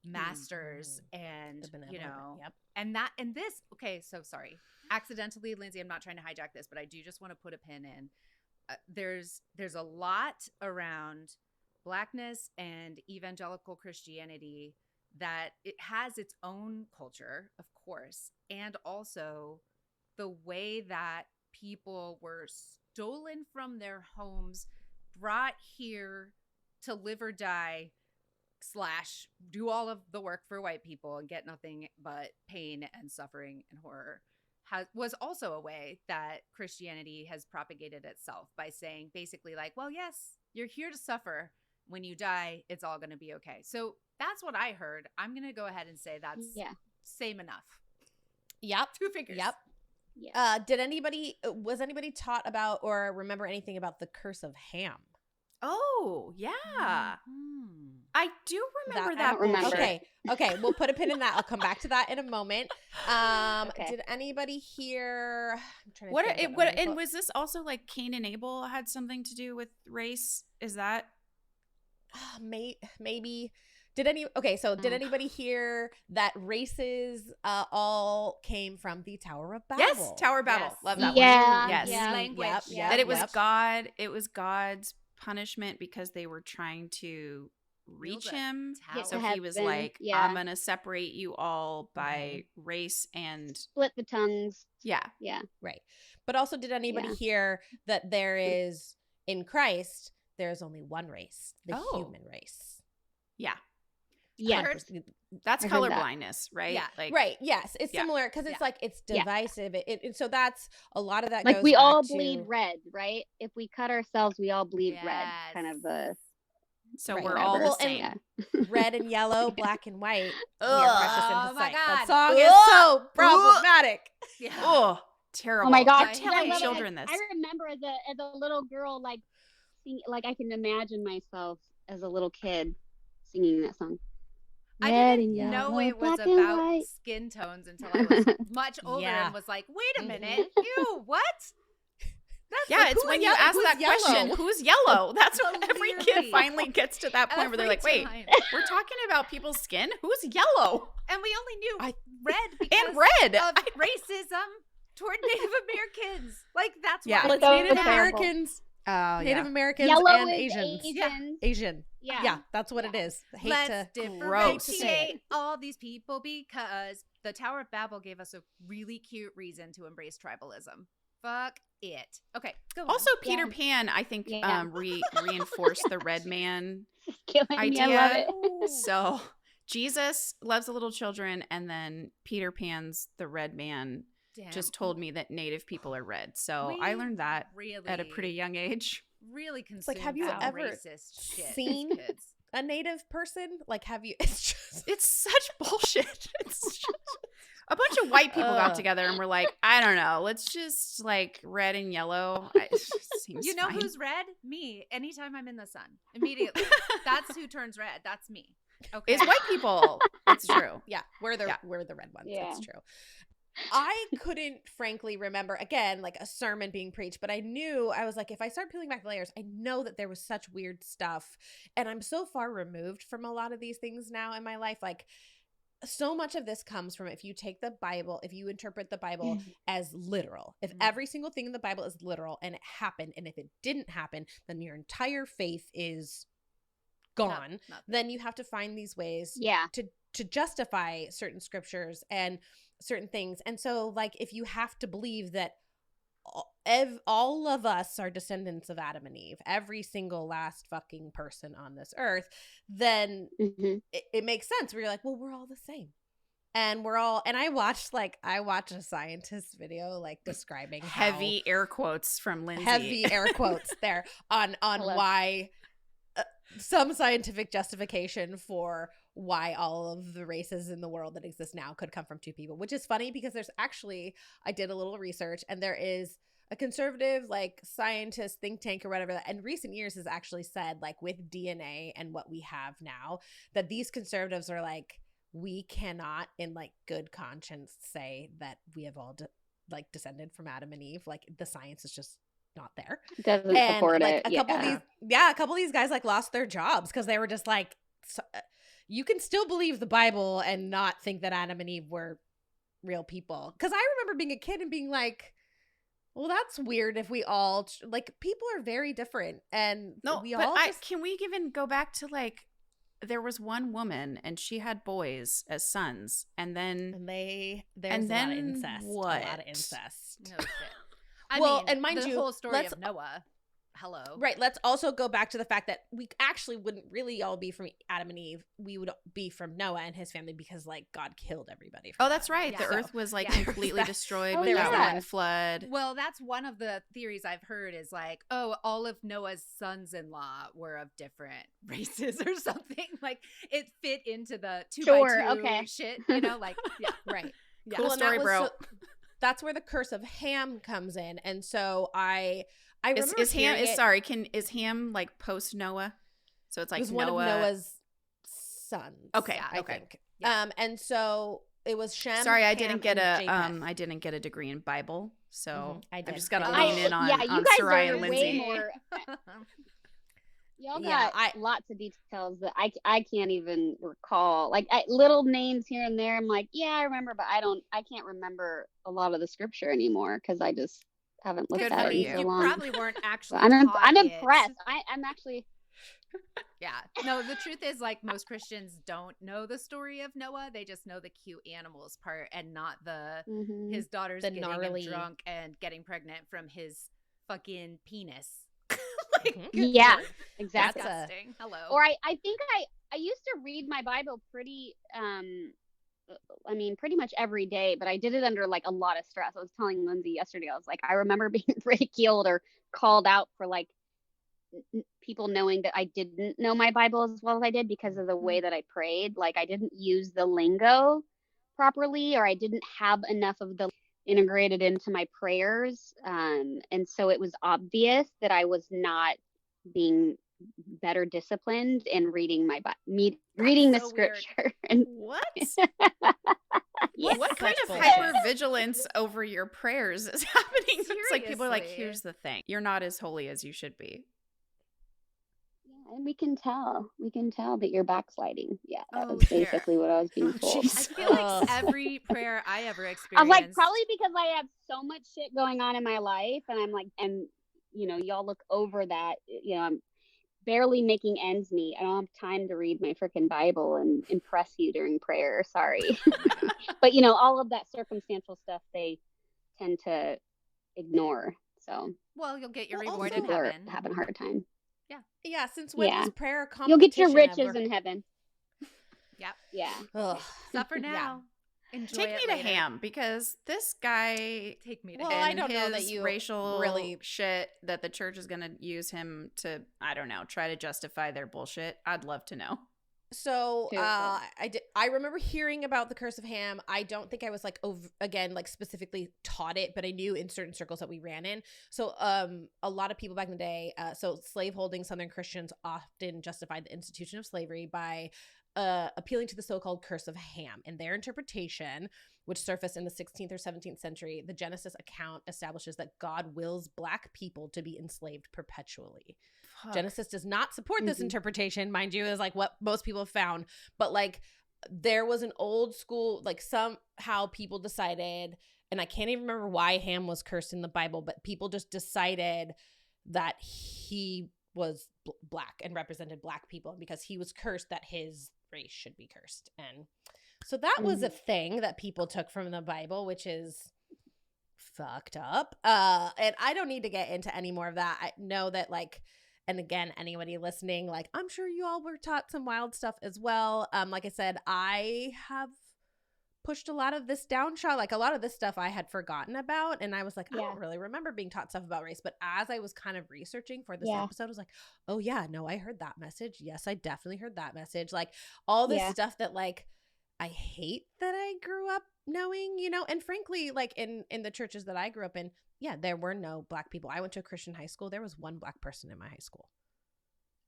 masters and, and this, okay, so sorry. Accidentally, Lindsay, I'm not trying to hijack this, but I do just want to put a pin in. There's a lot around Blackness and evangelical Christianity that it has its own culture, of course, and also the way that people were stolen from their homes, brought here to live or die / do all of the work for white people and get nothing but pain and suffering and horror, was also a way that Christianity has propagated itself by saying basically, like, well, yes, you're here to suffer. When you die, it's all going to be okay. So that's what I heard. I'm going to go ahead and say that's same enough. Yep. 2 fingers. Yep. Yeah. Was anybody taught about or remember anything about the curse of Ham? Oh, yeah. I do remember that. I don't remember. Okay. We'll put a pin in that. I'll come back to that in a moment. Did anybody hear? I'm trying to and was this also like Cain and Abel had something to do with race? Is that? Maybe. Did anybody hear that races all came from the Tower of Babel? Yes, Tower of Babel. Yes. Love that one. Yes. Language. That it was God. It was God's punishment because they were trying to reach him. So he was like, I'm going to separate you all by race and split the tongues. Yeah. Yeah. Right. But also, did anybody hear that there is, in Christ, there's only one race, the human race? Yeah. Yeah. That's I heard that. colorblindness, right? Yeah. Like, Right. Yes. It's Yeah. similar because it's Yeah. like it's Yeah. divisive. And so that's a lot of that Like goes we back all to, bleed red, right? If we cut ourselves, we all bleed red. Kind of the so Right. we're all the Well, and- same. red and yellow, black and white. We are Ugh. precious in Oh His my sight. That God. song Ugh. is so problematic. Yeah. Oh, terrible. Oh my gosh! They're telling I love it. children this. I remember as a little girl, like singing, like I can imagine myself as a little kid singing that song. I Red didn't and yellow, know it was black and about white. skin tones until I was much older Yeah. and was like, wait a minute, ew, what? That's Yeah, like, it's when you ask who's that question, yellow? who's yellow? That's when every kid Clearly. finally gets to that point where they're like, wait, time. we're talking about people's skin? Who's yellow? And we only knew I- red because And red. of racism toward Native Americans. Like that's Yeah. why Well, it's So Native terrible. Americans, Oh, Native Americans, Yellow and is Asians. Asians. Asian. Yeah. Yeah, that's what it is. Hate Let's to gross. differentiate all these people because the Tower of Babel gave us a really cute reason to embrace tribalism. Fuck it. Okay, go on. Also, Peter Yeah. Pan, I think, Yeah. reinforced the red man Killing me. I idea. love it. So Jesus loves the little children, and then Peter Pan's the red man Damn. just told me that Native people are red. So I We learned that really, at a pretty young age. really consumed like, have you some ever racist shit as seen- kids. a Native person. Like, have you? It's just It's such bullshit. It's just, a bunch of white people got Ugh. together and were like, I don't know, let's just like red and yellow. It seems You know fine. who's red? Me. Anytime I'm in the sun, immediately. That's who turns red. That's me. Okay. It's white people. It's true. yeah, we're the Yeah. red ones. Yeah. That's true. I couldn't frankly remember again like a sermon being preached, but I knew I was like, if I start peeling back the layers, I know that there was such weird stuff, and I'm so far removed from a lot of these things now in my life. Like, so much of this comes from if you take the Bible, if you interpret the Bible as literal, if every single thing in the Bible is literal and it happened, and if it didn't happen, then your entire faith is gone. Nothing. Then you have to find these ways Yeah. to justify certain scriptures and certain things. And so, like, if you have to believe that all of us are descendants of Adam and Eve, every single last fucking person on this earth, then Mhm. it makes sense where you're like, well, we're all the same. And we're all, and I watched a scientist video like describing Heavy air quotes from Lindsay. heavy air quotes there on Hello. why some scientific justification for why all of the races in the world that exist now could come from two people, which is funny because there's actually, I did a little research, and there is a conservative like scientist think tank or whatever that in recent years has actually said, like, with DNA and what we have now, that these conservatives are like, we cannot in like good conscience say that we have all descended from Adam and Eve. Like, the science is just not there. Doesn't And support like it. a couple yeah. of these guys like lost their jobs because they were just like, you can still believe the Bible and not think that Adam and Eve were real people. Because I remember being a kid and being like, well, that's weird if we all like, people are very different, and No, we but all can we even go back to like, there was one woman and she had boys as sons, and then and there's and a lot of then incest. A lot what? of incest. No shit. I Well, mean, and mind the you, whole story let's- of Noah. Hello. Right. Let's also go back to the fact that we actually wouldn't really all be from Adam and Eve. We would be from Noah and his family because, like, God killed everybody. oh, that's right. Yeah. The So- earth was like yeah. completely destroyed Oh, with that yeah. one flood. Well, that's one of the theories I've heard is like, oh, all of Noah's sons-in-law were of different races or something. Like, it fit into the 2x2 Sure, okay. shit, you know? Like, yeah. Right. Yeah. Cool Well, and that story, was bro. that's where the curse of Ham comes in, and so I remember Is Ham hearing it. Is Ham like post Noah? So it's It like was Noah. one of Noah's sons. Okay, I okay. think. Yeah. And so it was Shem. Sorry, I Ham, didn't get and a Japheth. I didn't get a degree in Bible, so Mhm, I I've did. just got to I- lean in on yeah, you on guys Sarai are and way Lindsay. more. Y'all Yeah, got lots of details that I can't even recall. Like little names here and there. I'm like, yeah, I remember, but I can't remember a lot of the scripture anymore because I just haven't looked Good at for it you. in so You long. probably weren't actually I'm taught it. impressed. I'm actually. Yeah. No, the truth is, like, most Christians don't know the story of Noah. They just know the cute animals part and not the Mhm. his daughters The getting gnarly- him drunk and getting pregnant from his fucking penis. Like, Mhm. good Yeah, Lord. exactly. That's a- Disgusting. Hello. Or I think I used to read my Bible pretty pretty much every day, but I did it under like a lot of stress. I was telling Lindsay yesterday, I was like, I remember being ridiculed or called out for like people knowing that I didn't know my Bible as well as I did because of the way that I prayed. Like I didn't use the lingo properly, or I didn't have enough of the integrated into my prayers. And so it was obvious that I was not being better disciplined in reading reading the scripture. And what? Yeah. What kind of bullshit. hypervigilance over your prayers is happening? It's like people are like, Seriously. here's the thing. You're not as holy as you should be. Yeah, and we can tell that you're backsliding. Yeah, that Oh, was dear. basically what I was being told. I jeez. feel like Ugh. every prayer I ever I experienced. was like, probably because I have so much shit going on in my life, and I'm like, and y'all look over that. I'm barely making ends meet. I don't have time to read my freaking Bible and impress you during prayer. Sorry. But all of that circumstantial stuff they tend to ignore. So Well, you'll get your Well, reward also- in people are heaven. having a hard time. Yeah, since when Yeah. is prayer a You'll get your competition riches in heaven. Yep. Yeah. Ugh. Suffer Yeah. now. Enjoy Take it me to later. ham, because this guy Take me to Well, ham. I and don't know that his you racial really- shit that the church is going to use him to, I don't know, try to justify their bullshit. I'd love to know. So Too. I remember hearing about the curse of Ham. I don't think I was like specifically taught it, but I knew in certain circles that we ran in. So a lot of people back in the day, so slaveholding Southern Christians often justified the institution of slavery by appealing to the so-called curse of Ham. In their interpretation, which surfaced in the 16th or 17th century, the Genesis account establishes that God wills Black people to be enslaved perpetually. Fuck. Genesis does not support this Mhm. interpretation, mind you, is like what most people have found. But like there was an old school, like somehow people decided, and I can't even remember why Ham was cursed in the Bible, but people just decided that he was Black and represented Black people, and because he was cursed, that his race should be cursed. And so that was a thing that people took from the Bible, which is fucked up. And I don't need to get into any more of that. I know that like, and again, anybody listening, like I'm sure you all were taught some wild stuff as well. Like I said, I have pushed a lot of this down shot. Like a lot of this stuff I had forgotten about, and I was like, I Yeah. don't really remember being taught stuff about race. But as I was kind of researching for this Yeah. episode, I was like, oh yeah, no, I heard that message. Yes, I definitely heard that message. Like all this Yeah. stuff that like I hate that I grew up knowing, and frankly, like in the churches that I grew up in, yeah, there were no Black people. I went to a Christian high school. There was one Black person in my high school.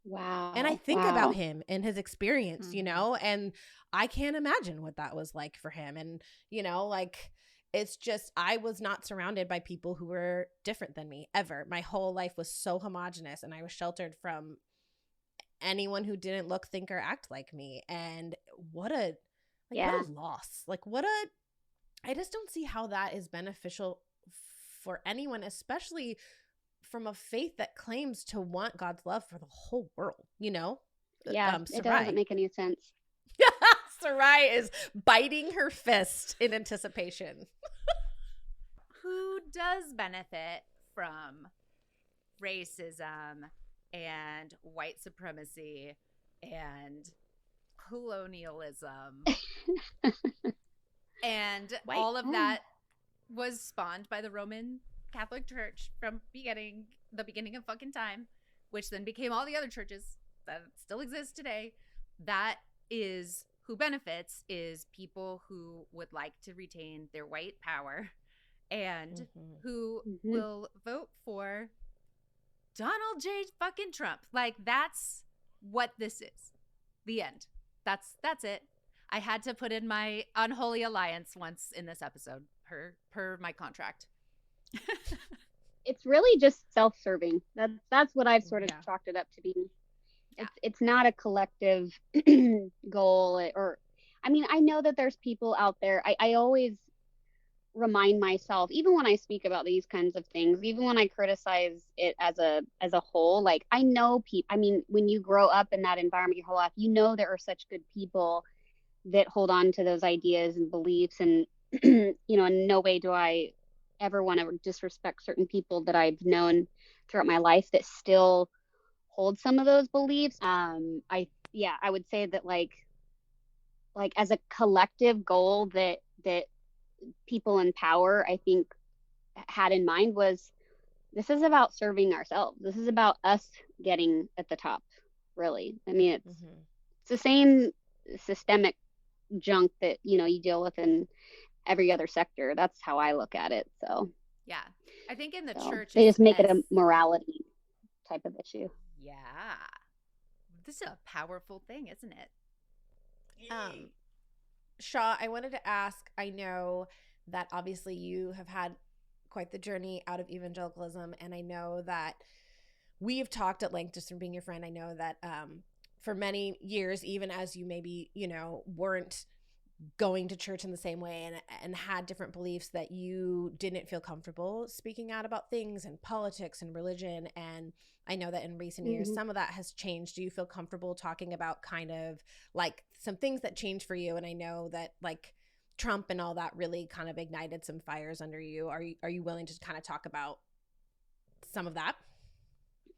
Wow. And I think Wow. about him and his experience, Mhm. and I can't imagine what that was like for him. And, like it's just, I was not surrounded by people who were different than me ever. My whole life was so homogenous, and I was sheltered from anyone who didn't look, think, or act like me. And what a loss. Like I just don't see how that is beneficial for anyone, especially from a faith that claims to want God's love for the whole world, Yeah, it Sarai. doesn't make any sense. Sarai is biting her fist in anticipation. Who does benefit from racism and white supremacy and colonialism? And all of that was spawned by the Roman Catholic Church from the beginning of fucking time, which then became all the other churches that still exist today. That is who benefits, is people who would like to retain their white power and who will vote for Donald J. fucking Trump. Like that's what this is. The end. That's it. I had to put in my unholy alliance once in this episode per my contract. It's really just self-serving. That's what I've sort of chalked it up to be. It's not a collective goal, or I mean, I know that there's people out there. I always remind myself, even when I speak about these kinds of things, even when I criticize it as a whole, like I know people, I mean, when you grow up in that environment your whole life, there are such good people that hold on to those ideas and beliefs, and in no way do I ever want to disrespect certain people that I've known throughout my life that still hold some of those beliefs. I yeah, I would say that like as a collective goal that people in power, I think, had in mind was this is about serving ourselves. This is about us getting at the top, really. I mean, it's the same systemic junk that, you know, you deal with in every other sector. That's how I look at it. So Yeah. I think in the so church, they it's just make it as, a morality type of issue. yeah. This is a powerful thing, isn't it? Shaw, I wanted to ask, I know that obviously you have had quite the journey out of evangelicalism, and I know that we've talked at length just from being your friend. I know that for many years, even as you maybe, you know, weren't going to church in the same way and had different beliefs, that you didn't feel comfortable speaking out about things and politics and religion. And I know that in recent years, some of that has changed. Do you feel comfortable talking about kind of like some things that changed for you? And I know that like Trump and all that really kind of ignited some fires under you. Are you willing to kind of talk about some of that?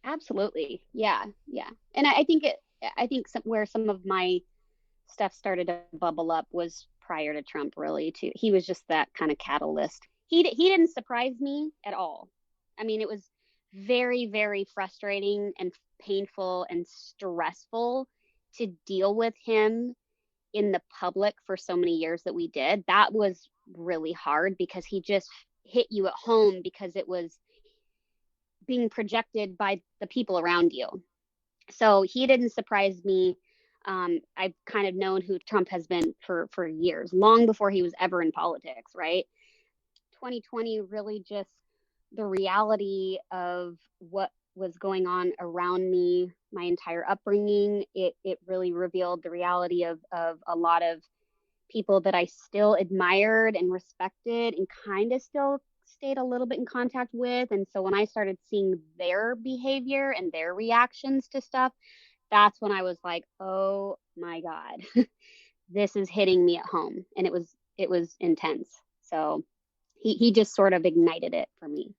Absolutely. Yeah. Yeah. And I think where some of my stuff started to bubble up was prior to Trump, really, too. He was just that kind of catalyst. He didn't surprise me at all. I mean, it was very, very frustrating and painful and stressful to deal with him in the public for so many years that we did. That was really hard because he just hit you at home because it was being projected by the people around you. So he didn't surprise me. I've kind of known who Trump has been for years, long before he was ever in politics, right? 2020 really just the reality of what was going on around me, my entire upbringing. It really revealed the reality of a lot of people that I still admired and respected and kind of still stayed a little bit in contact with. And so when I started seeing their behavior and their reactions to stuff, that's when I was like, oh my God, this is hitting me at home. And it was intense. So he just sort of ignited it for me.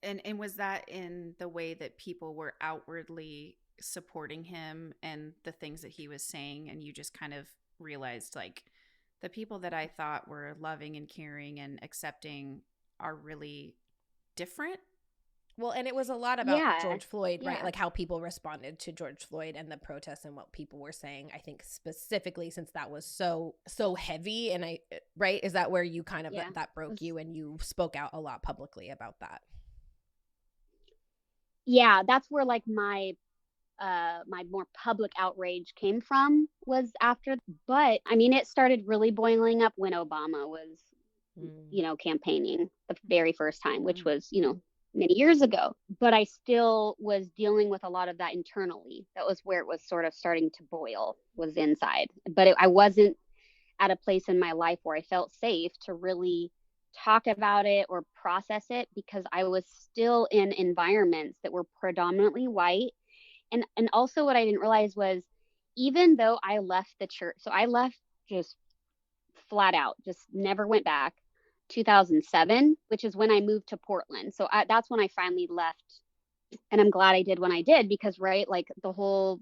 And was that in the way that people were outwardly supporting him and the things that he was saying, and you just kind of realized like the people that I thought were loving and caring and accepting are really different? Well, and it was a lot about Yeah. George Floyd, right? Yeah. Like how people responded to George Floyd and the protests and what people were saying. I think specifically since that was so heavy, and right? Is that where you kind of Yeah. that broke you and you spoke out a lot publicly about that? Yeah, that's where like my more public outrage came from, was after. But I mean, it started really boiling up when Obama was, you know, campaigning the very first time, which was, you know, many years ago. But I still was dealing with a lot of that internally. That was where it was sort of starting to boil, was inside. But I wasn't at a place in my life where I felt safe to really talk about it or process it, because I was still in environments that were predominantly white. And also what I didn't realize was, even though I left the church, so I left just flat out, just never went back. 2007, which is when I moved to Portland. So that's when I finally left. And I'm glad I did when I did, because, right, like the whole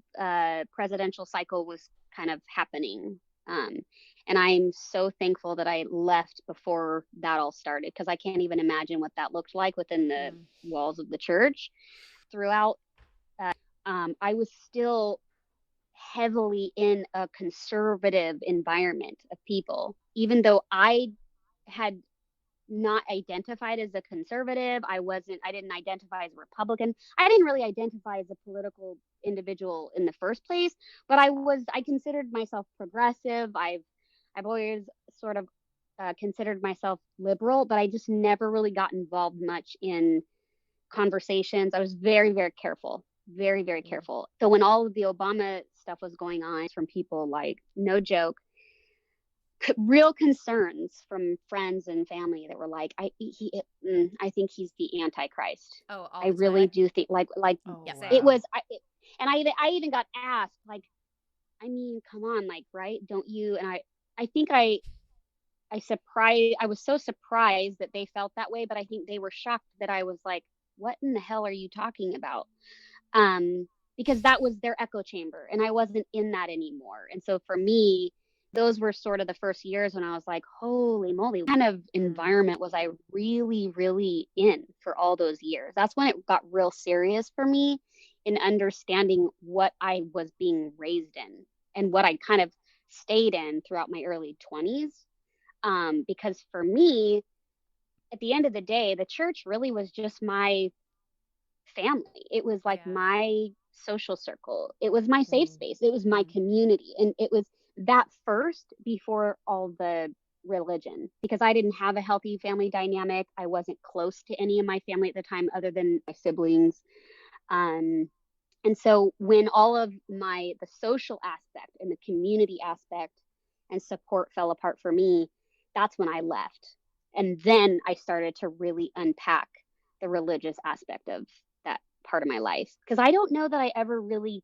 presidential cycle was kind of happening. And I'm so thankful that I left before that all started, because I can't even imagine what that looked like within the walls of the church. Throughout, I was still heavily in a conservative environment of people, even though I had not identified as a conservative. I didn't identify as a Republican. I didn't really identify as a political individual in the first place, but I considered myself progressive. I've always sort of considered myself liberal, but I just never really got involved much in conversations. I was very, very careful, very, very careful. So when all of the Obama stuff was going on, from people, like, no joke, real concerns from friends and family that were like, I think he's the Antichrist. Oh, all I the really time. do think, like Yeah, wow. it was. And I even got asked, like, I mean, come on, like, right? Don't you? And I think I was so surprised that they felt that way, but I think they were shocked that I was like, what in the hell are you talking about? because that was their echo chamber and I wasn't in that anymore. And so for me, those were sort of the first years when I was like, holy moly, what kind of environment was I really, really in for all those years? That's when it got real serious for me in understanding what I was being raised in and what I kind of stayed in throughout my early 20s. Because for me, at the end of the day, the church really was just my family. It was like my social circle. It was my safe space. It was my community. And it was that first before all the religion, because I didn't have a healthy family dynamic. I wasn't close to any of my family at the time other than my siblings. And so when all of the social aspect and the community aspect and support fell apart for me, that's when I left. And then I started to really unpack the religious aspect of that part of my life. Because I don't know that I ever really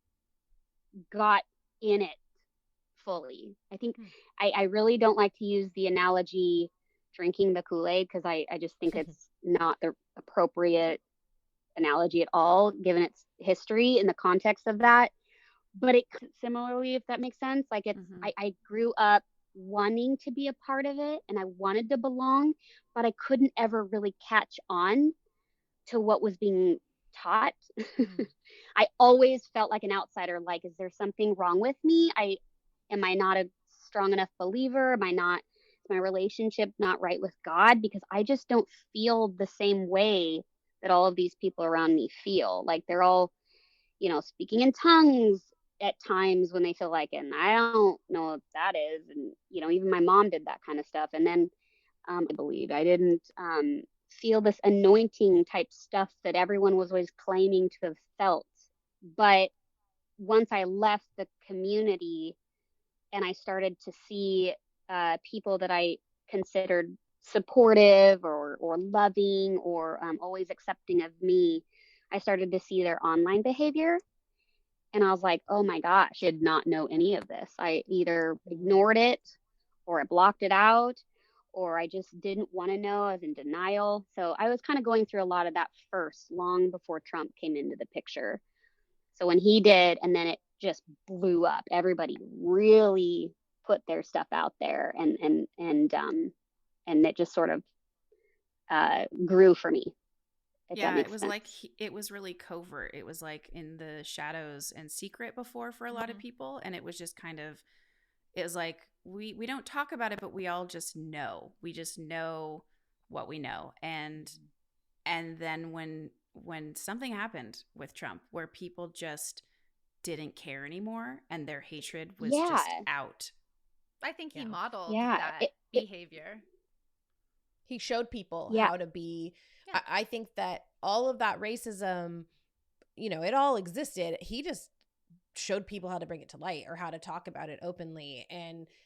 got in it fully. I think I really don't like to use the analogy drinking the Kool-Aid, because I just think it's not the appropriate analogy at all, given its history in the context of that. But it similarly, if that makes sense, like it's, I grew up wanting to be a part of it and I wanted to belong, but I couldn't ever really catch on to what was being taught. I always felt like an outsider. Like, is there something wrong with me? Am I not a strong enough believer? Is my relationship not right with God? Because I just don't feel the same way that all of these people around me feel. Like they're all, speaking in tongues at times when they feel like it. And I don't know what that is. And, even my mom did that kind of stuff. And then I believe I didn't feel this anointing type stuff that everyone was always claiming to have felt. But once I left the community and I started to see people that I considered supportive or loving or always accepting of me, I started to see their online behavior. And I was like, oh my gosh, I did not know any of this. I either ignored it or I blocked it out, or I just didn't want to know. I was in denial. So I was kind of going through a lot of that first, long before Trump came into the picture. So when he did, and then it just blew up, everybody really put their stuff out there, and it just sort of grew for me. Yeah, it was sense. Like it was really covert. It was like in the shadows and secret before for a lot of people, and it was just kind of, it was like we don't talk about it, but we all just know. We just know what we know, and then when something happened with Trump, where people just didn't care anymore, and their hatred was just out. I think he modeled that behavior. He showed people how to be. Yeah. I think that all of that racism, it all existed. He just showed people how to bring it to light or how to talk about it openly.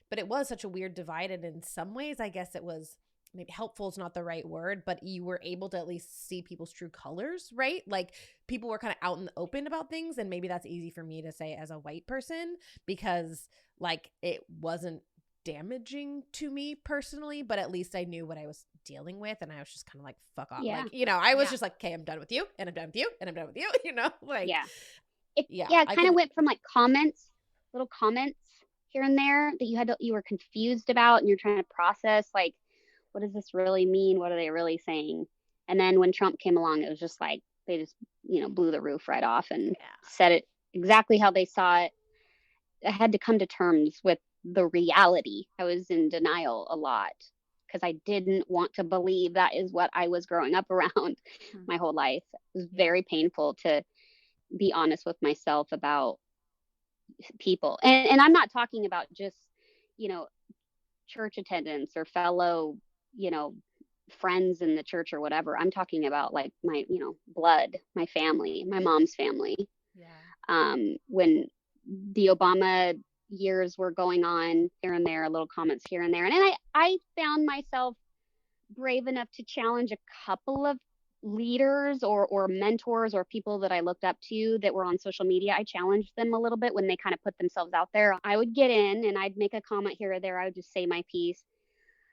But it was such a weird divide. And in some ways, I guess it was, maybe helpful is not the right word, but you were able to at least see people's true colors, right? Like people were kind of out in the open about things. And maybe that's easy for me to say as a white person, because like it wasn't damaging to me personally, but at least I knew what I was dealing with, and I was just kind of like, fuck off. Like, I was just like, okay, I'm done with you, and I'm done with you, and I'm done with you, like it kind of went from like little comments here and there that you were confused about, and you're trying to process, like, what does this really mean? What are they really saying? And then when Trump came along, it was just like they just blew the roof right off and said it exactly how they saw it. I had to come to terms with the reality. I was in denial a lot because I didn't want to believe that is what I was growing up around my whole life. It was very painful to be honest with myself about people. And I'm not talking about just, church attendance or fellow, friends in the church or whatever. I'm talking about like my, blood, my family, my mom's family. When the Obama years were going on, here and there, little comments here and there. And I found myself brave enough to challenge a couple of leaders or mentors or people that I looked up to that were on social media. I challenged them a little bit when they kind of put themselves out there. I would get in and I'd make a comment here or there. I would just say my piece.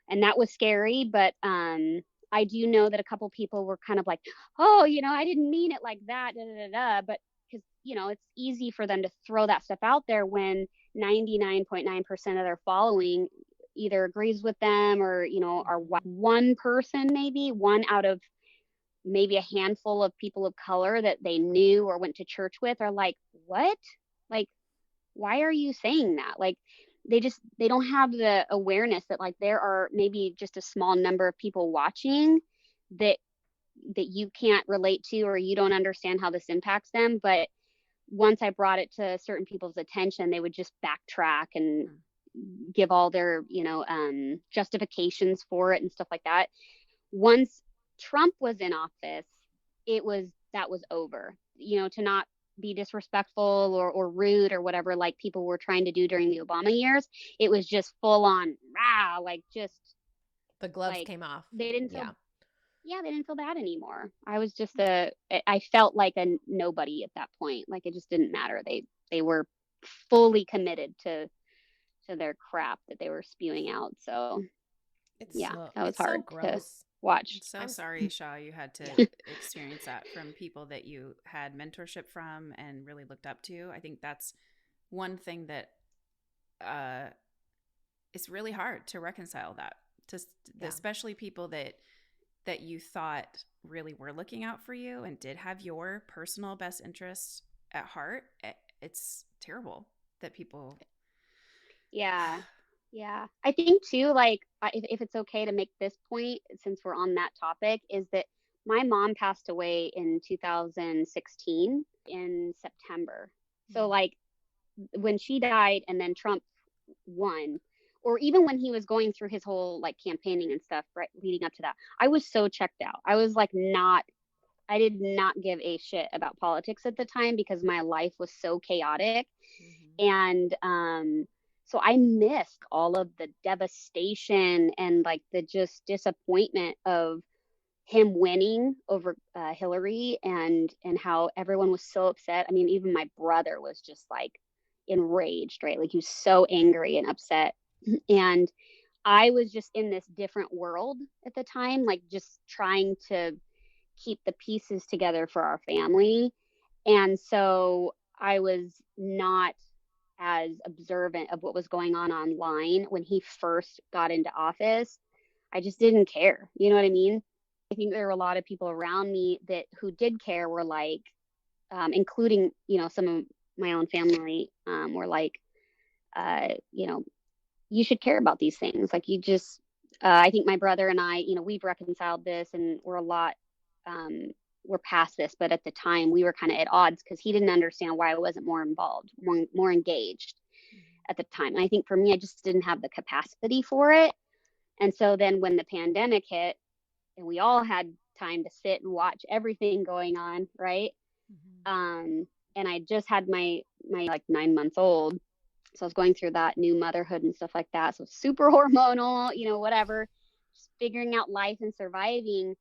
And that was scary. But I do know that a couple people were kind of like, oh, I didn't mean it like that. Da, da, da, da. But because, it's easy for them to throw that stuff out there when 99.9% of their following either agrees with them or, are one person, maybe one out of maybe a handful of people of color that they knew or went to church with are like, what? Like, why are you saying that? Like, they don't have the awareness that like there are maybe just a small number of people watching that you can't relate to, or you don't understand how this impacts them. But once I brought it to certain people's attention, they would just backtrack and give all their, justifications for it and stuff like that. Once Trump was in office, that was over, to not be disrespectful or rude or whatever, like people were trying to do during the Obama years. It was just full on, like just the gloves like, came off. They didn't feel, they didn't feel bad anymore. I was just I felt like a nobody at that point. Like it just didn't matter. They were fully committed to their crap that they were spewing out. So that was hard to watch. I'm sorry, Shaw, you had to experience that from people that you had mentorship from and really looked up to. I think that's one thing that it's really hard to reconcile that, especially people that you thought really were looking out for you and did have your personal best interests at heart. It's terrible that people. Yeah. I think too, like, if it's okay to make this point, since we're on that topic, is that my mom passed away in 2016 in September. So like when she died and then Trump won, or even when he was going through his whole like campaigning and stuff, right, leading up to that, I was so checked out. I was like, I did not give a shit about politics at the time because my life was so chaotic. And so I missed all of the devastation and like the just disappointment of him winning over Hillary, and how everyone was so upset. I mean, even my brother was just like enraged, right? Like he was so angry and upset. And I was just in this different world at the time, like just trying to keep the pieces together for our family. And so I was not as observant of what was going on online when he first got into office. I just didn't care. You know what I mean? I think there were a lot of people around me who did care, were like, including, some of my own family, were like, you should care about these things. Like you just, I think my brother and I, we've reconciled this and we're past this. But at the time we were kind of at odds because he didn't understand why I wasn't more involved, more engaged at the time. And I think for me, I just didn't have the capacity for it. And so then when the pandemic hit and we all had time to sit and watch everything going on, right? And I just had my like 9 months old. So I was going through that new motherhood and stuff like that. So super hormonal, whatever, just figuring out life and surviving.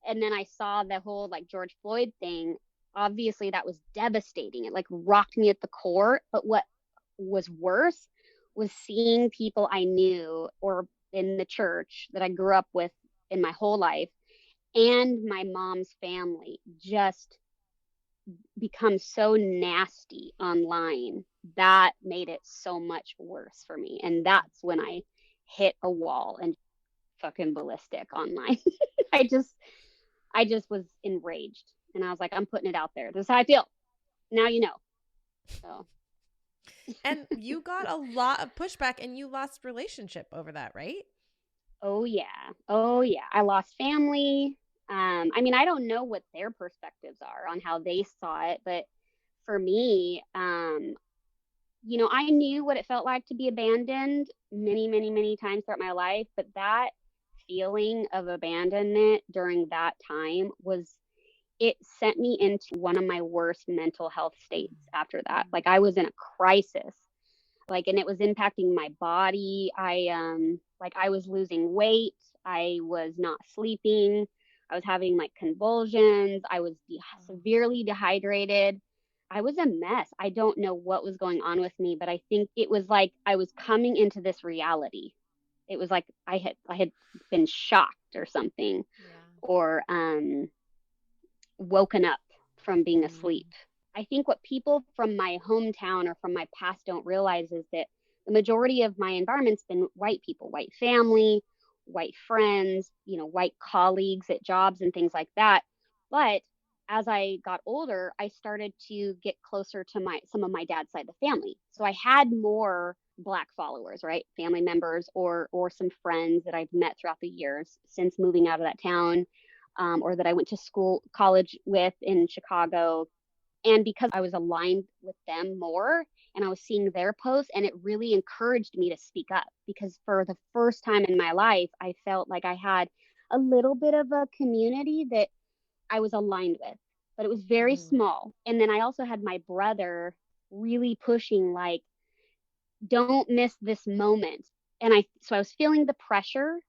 And then I saw the whole like George Floyd thing. Obviously that was devastating. It like rocked me at the core. But what was worse was seeing people I knew or in the church that I grew up with in my whole life and my mom's family just become so nasty online. That made it so much worse for me. And that's when I hit a wall and fucking ballistic online. I just was enraged. And I was like, I'm putting it out there. This is how I feel. Now you know. So. And you got a lot of pushback and you lost relationship over that, right? Oh yeah. I lost family. I mean, I don't know what their perspectives are on how they saw it, but for me, I knew what it felt like to be abandoned many, many, many times throughout my life, but that feeling of abandonment during that time it sent me into one of my worst mental health states after that. Like I was in a crisis, like, and it was impacting my body. I was losing weight. I was not sleeping. I was having like convulsions. I was severely dehydrated. I was a mess. I don't know what was going on with me, but I think it was like I was coming into this reality. It was like I had been shocked or something, or woken up from being asleep. I think what people from my hometown or from my past don't realize is that the majority of my environment's been white people, white family, white friends, white colleagues at jobs and things like that. But as I got older, I started to get closer to some of my dad's side of the family. So I had more Black followers, right? Family members or some friends that I've met throughout the years since moving out of that town, or that I went to college with in Chicago. And because I was aligned with them more and I was seeing their posts, and it really encouraged me to speak up, because for the first time in my life, I felt like I had a little bit of a community that I was aligned with, but it was very small. And then I also had my brother really pushing, like, don't miss this moment. So I was feeling the pressure,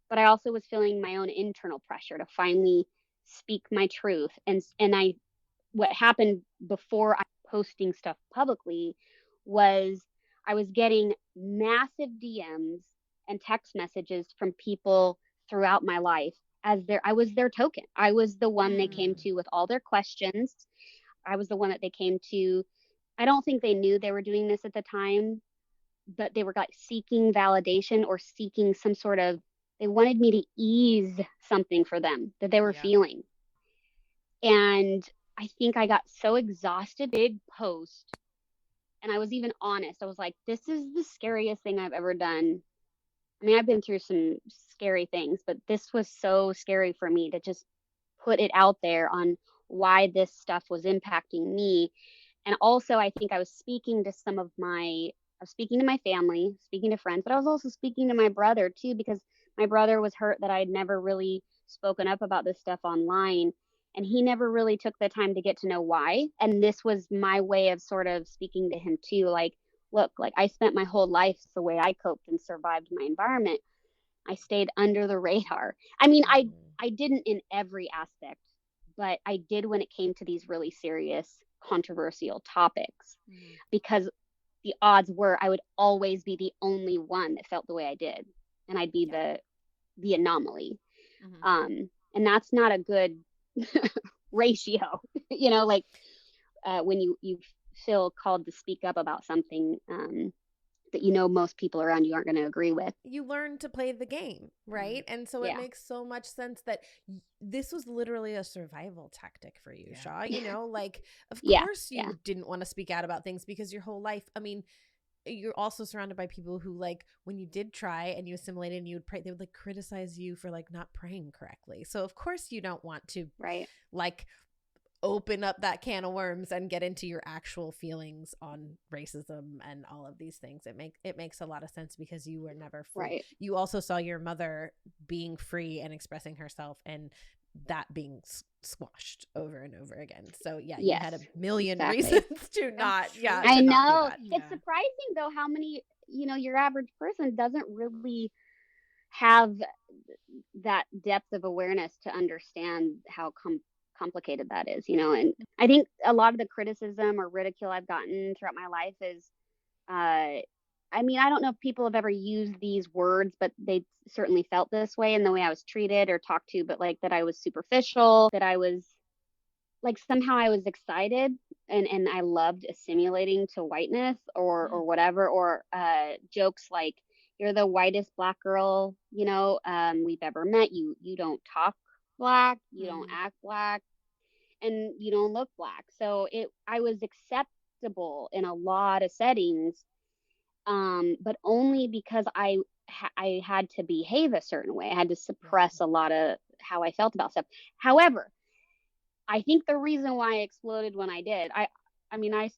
but I also was feeling my own internal pressure to finally speak my truth. And what happened before I posting stuff publicly was I was getting massive DMs and text messages from people throughout my life I was their token. I was the one they came to with all their questions. I was the one that they came to. I don't think they knew they were doing this at the time, but they were like seeking validation or seeking some sort of, they wanted me to ease something for them that they were feeling. And I think I got so exhausted, big post. And I was even honest. I was like, this is the scariest thing I've ever done. I mean, I've been through some scary things, but this was so scary for me to just put it out there on why this stuff was impacting me. And also, I think I was speaking to I was speaking to my family, speaking to friends, but I was also speaking to my brother too, because my brother was hurt that I'd never really spoken up about this stuff online. And he never really took the time to get to know why. And this was my way of sort of speaking to him too. Like, look, like, I spent my whole life the way I coped and survived my environment. I stayed under the radar. I mean, I didn't in every aspect, but I did when it came to these really serious, controversial topics, because the odds were I would always be the only one that felt the way I did, and I'd be the anomaly. And that's not a good ratio, like, when you feel called to speak up about something that most people around you aren't going to agree with. You learn to play the game, right? And so it makes so much sense that this was literally a survival tactic for you, Shaw. Like, of course you didn't want to speak out about things, because your whole life, I mean, you're also surrounded by people who, like, when you did try and you assimilated and you would pray, they would like criticize you for like not praying correctly. So of course you don't want to like open up that can of worms and get into your actual feelings on racism and all of these things. It makes a lot of sense, because you were never free. Right. You also saw your mother being free and expressing herself, and that being squashed over and over again. So you had a million reasons to not. I know. It's surprising though how many, your average person doesn't really have that depth of awareness to understand how complicated that is, and I think a lot of the criticism or ridicule I've gotten throughout my life is, I mean, I don't know if people have ever used these words, but they certainly felt this way in the way I was treated or talked to, but like that I was superficial, that I was like, somehow I was excited and I loved assimilating to whiteness or whatever, or jokes like, you're the whitest Black girl, we've ever met. You don't talk Black, you don't act Black, and you don't look Black. So I was acceptable in a lot of settings, but only because I had to behave a certain way. I had to suppress a lot of how I felt about stuff. However, I think the reason why I exploded when I did, I mean, I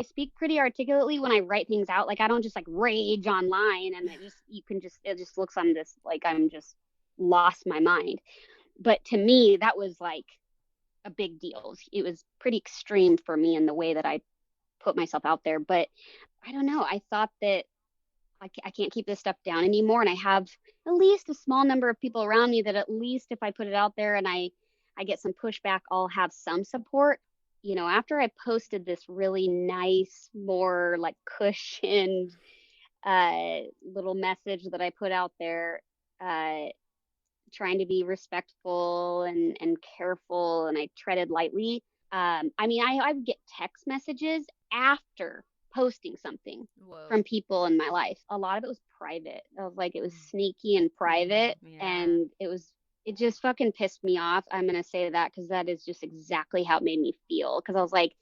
speak pretty articulately when I write things out. Like, I don't just like rage online and it just looks like I'm just lost my mind. But to me, that was like a big deal. It was pretty extreme for me in the way that I put myself out there. But I don't know. I thought that I can't keep this stuff down anymore. And I have at least a small number of people around me that at least if I put it out there and I get some pushback, I'll have some support. After I posted this really nice, more like cushioned little message that I put out there, trying to be respectful and careful, and I treaded lightly, I mean, I would get text messages after posting something from people in my life. A lot of it was private. It was sneaky and private, and it just fucking pissed me off. I'm gonna say that because that is just exactly how it made me feel. Because I was like,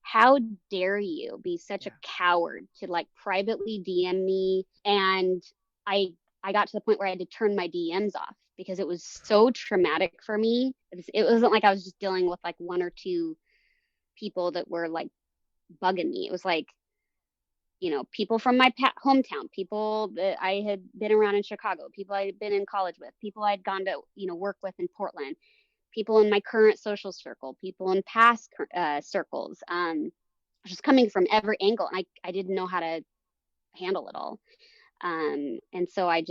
how dare you be such a coward to like privately DM me? And I got to the point where I had to turn my DMs off because it was so traumatic for me. It wasn't like I was just dealing with like one or two people that were like bugging me. It was like, people from my hometown, people that I had been around in Chicago, people I had been in college with, people I'd gone to, work with in Portland, people in my current social circle, people in past circles, just coming from every angle. And I didn't know how to handle it all. And so I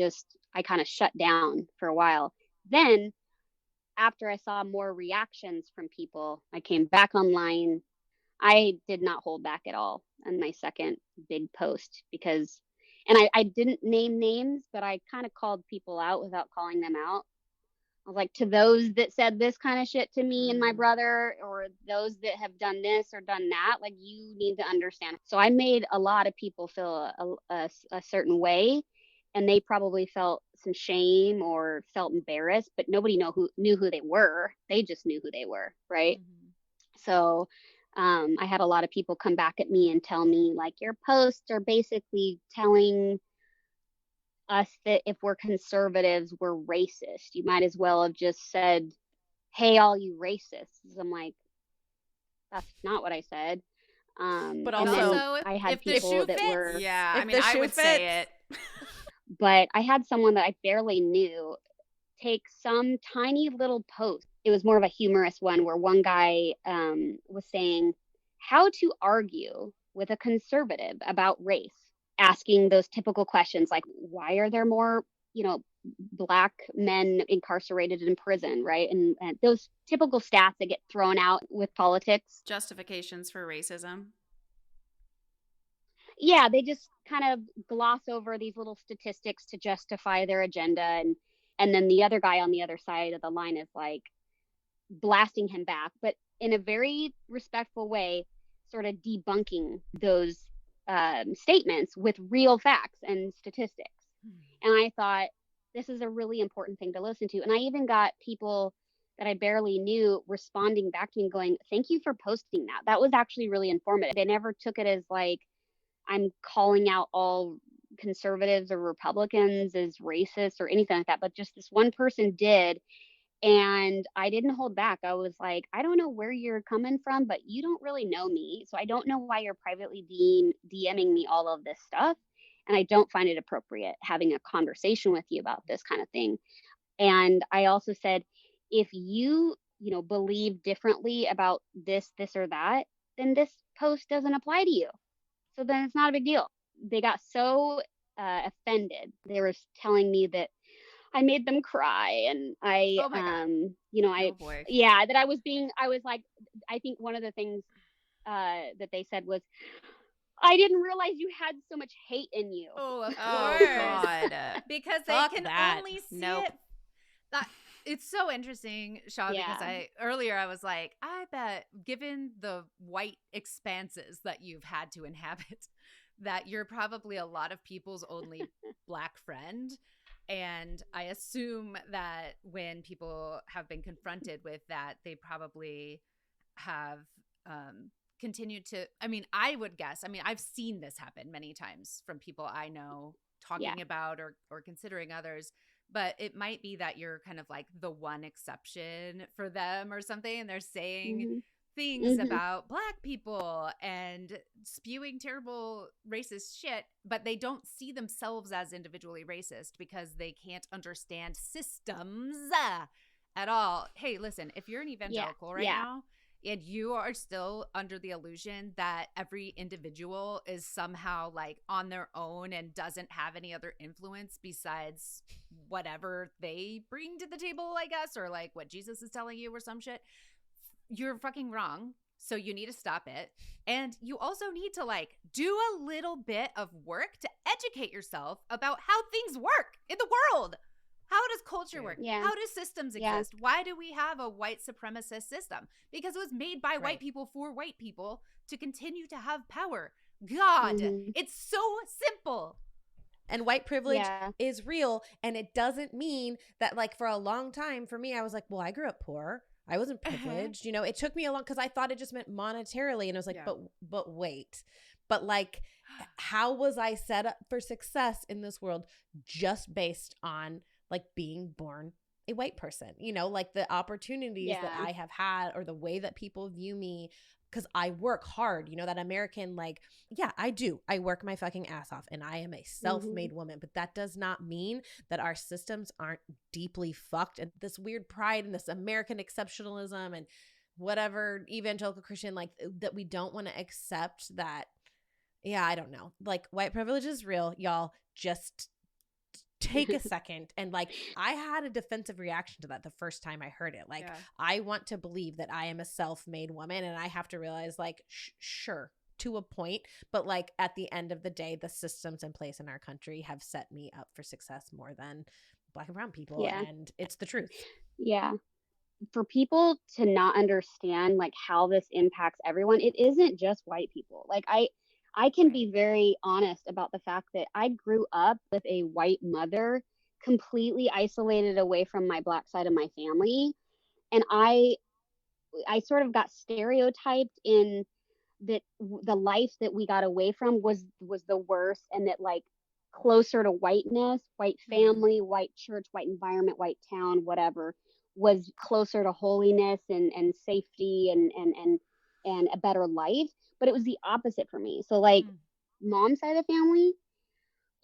kind of shut down for a while. Then after I saw more reactions from people, I came back online. I did not hold back at all on my second big post and I didn't name names, but I kind of called people out without calling them out. I was like, to those that said this kind of shit to me and my brother, or those that have done this or done that, like, you need to understand. So I made a lot of people feel a certain way, and they probably felt some shame or felt embarrassed, but nobody knew who they were. They just knew who they were, right? So I had a lot of people come back at me and tell me, like, your posts are basically telling us that if we're conservatives, we're racist. You might as well have just said, hey, all you racists. I'm like, that's not what I said. But also, I had people that were, I would say it. But I had someone that I barely knew take some tiny little post. It was more of a humorous one where one guy was saying how to argue with a conservative about race, asking those typical questions like, why are there more, Black men incarcerated in prison, right? And those typical stats that get thrown out with politics. Justifications for racism. Yeah, they just kind of gloss over these little statistics to justify their agenda. And then the other guy on the other side of the line is like blasting him back, but in a very respectful way, sort of debunking those statements with real facts and statistics. And I thought, this is a really important thing to listen to. And I even got people that I barely knew responding back to me going, thank you for posting that. That was actually really informative. They never took it as like, I'm calling out all conservatives or Republicans as racist or anything like that. But just this one person did. And I didn't hold back. I was like, I don't know where you're coming from, but you don't really know me. So I don't know why you're privately DMing me all of this stuff. And I don't find it appropriate having a conversation with you about this kind of thing. And I also said, if you, believe differently about this or that, then this post doesn't apply to you. So then it's not a big deal. They got so offended. They were telling me that I made them cry, and that I was like, I think one of the things that they said was, I didn't realize you had so much hate in you. Oh, of Oh, course. God. Because they Fuck can that. only see Nope. it. It's so interesting, Shaw, because earlier I was like, I bet given the white expanses that you've had to inhabit, that you're probably a lot of people's only Black friend. And I assume that when people have been confronted with that, they probably have continued to, I would guess, I've seen this happen many times from people I know talking about or considering others, but it might be that you're kind of like the one exception for them or something. And they're saying things about Black people and spewing terrible racist shit, but they don't see themselves as individually racist because they can't understand systems at all. Hey, listen, if you're an evangelical right now and you are still under the illusion that every individual is somehow like on their own and doesn't have any other influence besides whatever they bring to the table, I guess, or like what Jesus is telling you or some shit, you're fucking wrong. So you need to stop it. And you also need to like do a little bit of work to educate yourself about how things work in the world. How does culture work? Yeah. How do systems Yeah. exist? Why do we have a white supremacist system? Because it was made by white people for white people to continue to have power. God, it's so simple. And white privilege Yeah. is real. And it doesn't mean that, like, for a long time, for me, I was like, well, I grew up poor. I wasn't privileged. You know, it took me a long, because I thought it just meant monetarily. And I was like, but wait. But like, how was I set up for success in this world just based on like being born a white person? You know, like the opportunities that I have had, or the way that people view me, because I work hard, you know, that American, like, yeah, I do. I work my fucking ass off, and I am a self-made woman, but that does not mean that our systems aren't deeply fucked. And this weird pride and this American exceptionalism and whatever evangelical Christian, like, that we don't want to accept that. Yeah, I don't know. Like, white privilege is real, y'all. Just take a second. And like, I had a defensive reaction to that the first time I heard it. Like, I want to believe that I am a self-made woman, and I have to realize, like, sure, to a point, but like at the end of the day, the systems in place in our country have set me up for success more than Black and brown people. And it's the truth. Yeah. For people to not understand like how this impacts everyone, it isn't just white people. Like I can be very honest about the fact that I grew up with a white mother, completely isolated away from my Black side of my family. And I sort of got stereotyped in that the life that we got away from was the worst, and that like closer to whiteness, white family, white church, white environment, white town, whatever, was closer to holiness and safety and a better life. But it was the opposite for me. So like mom's side of the family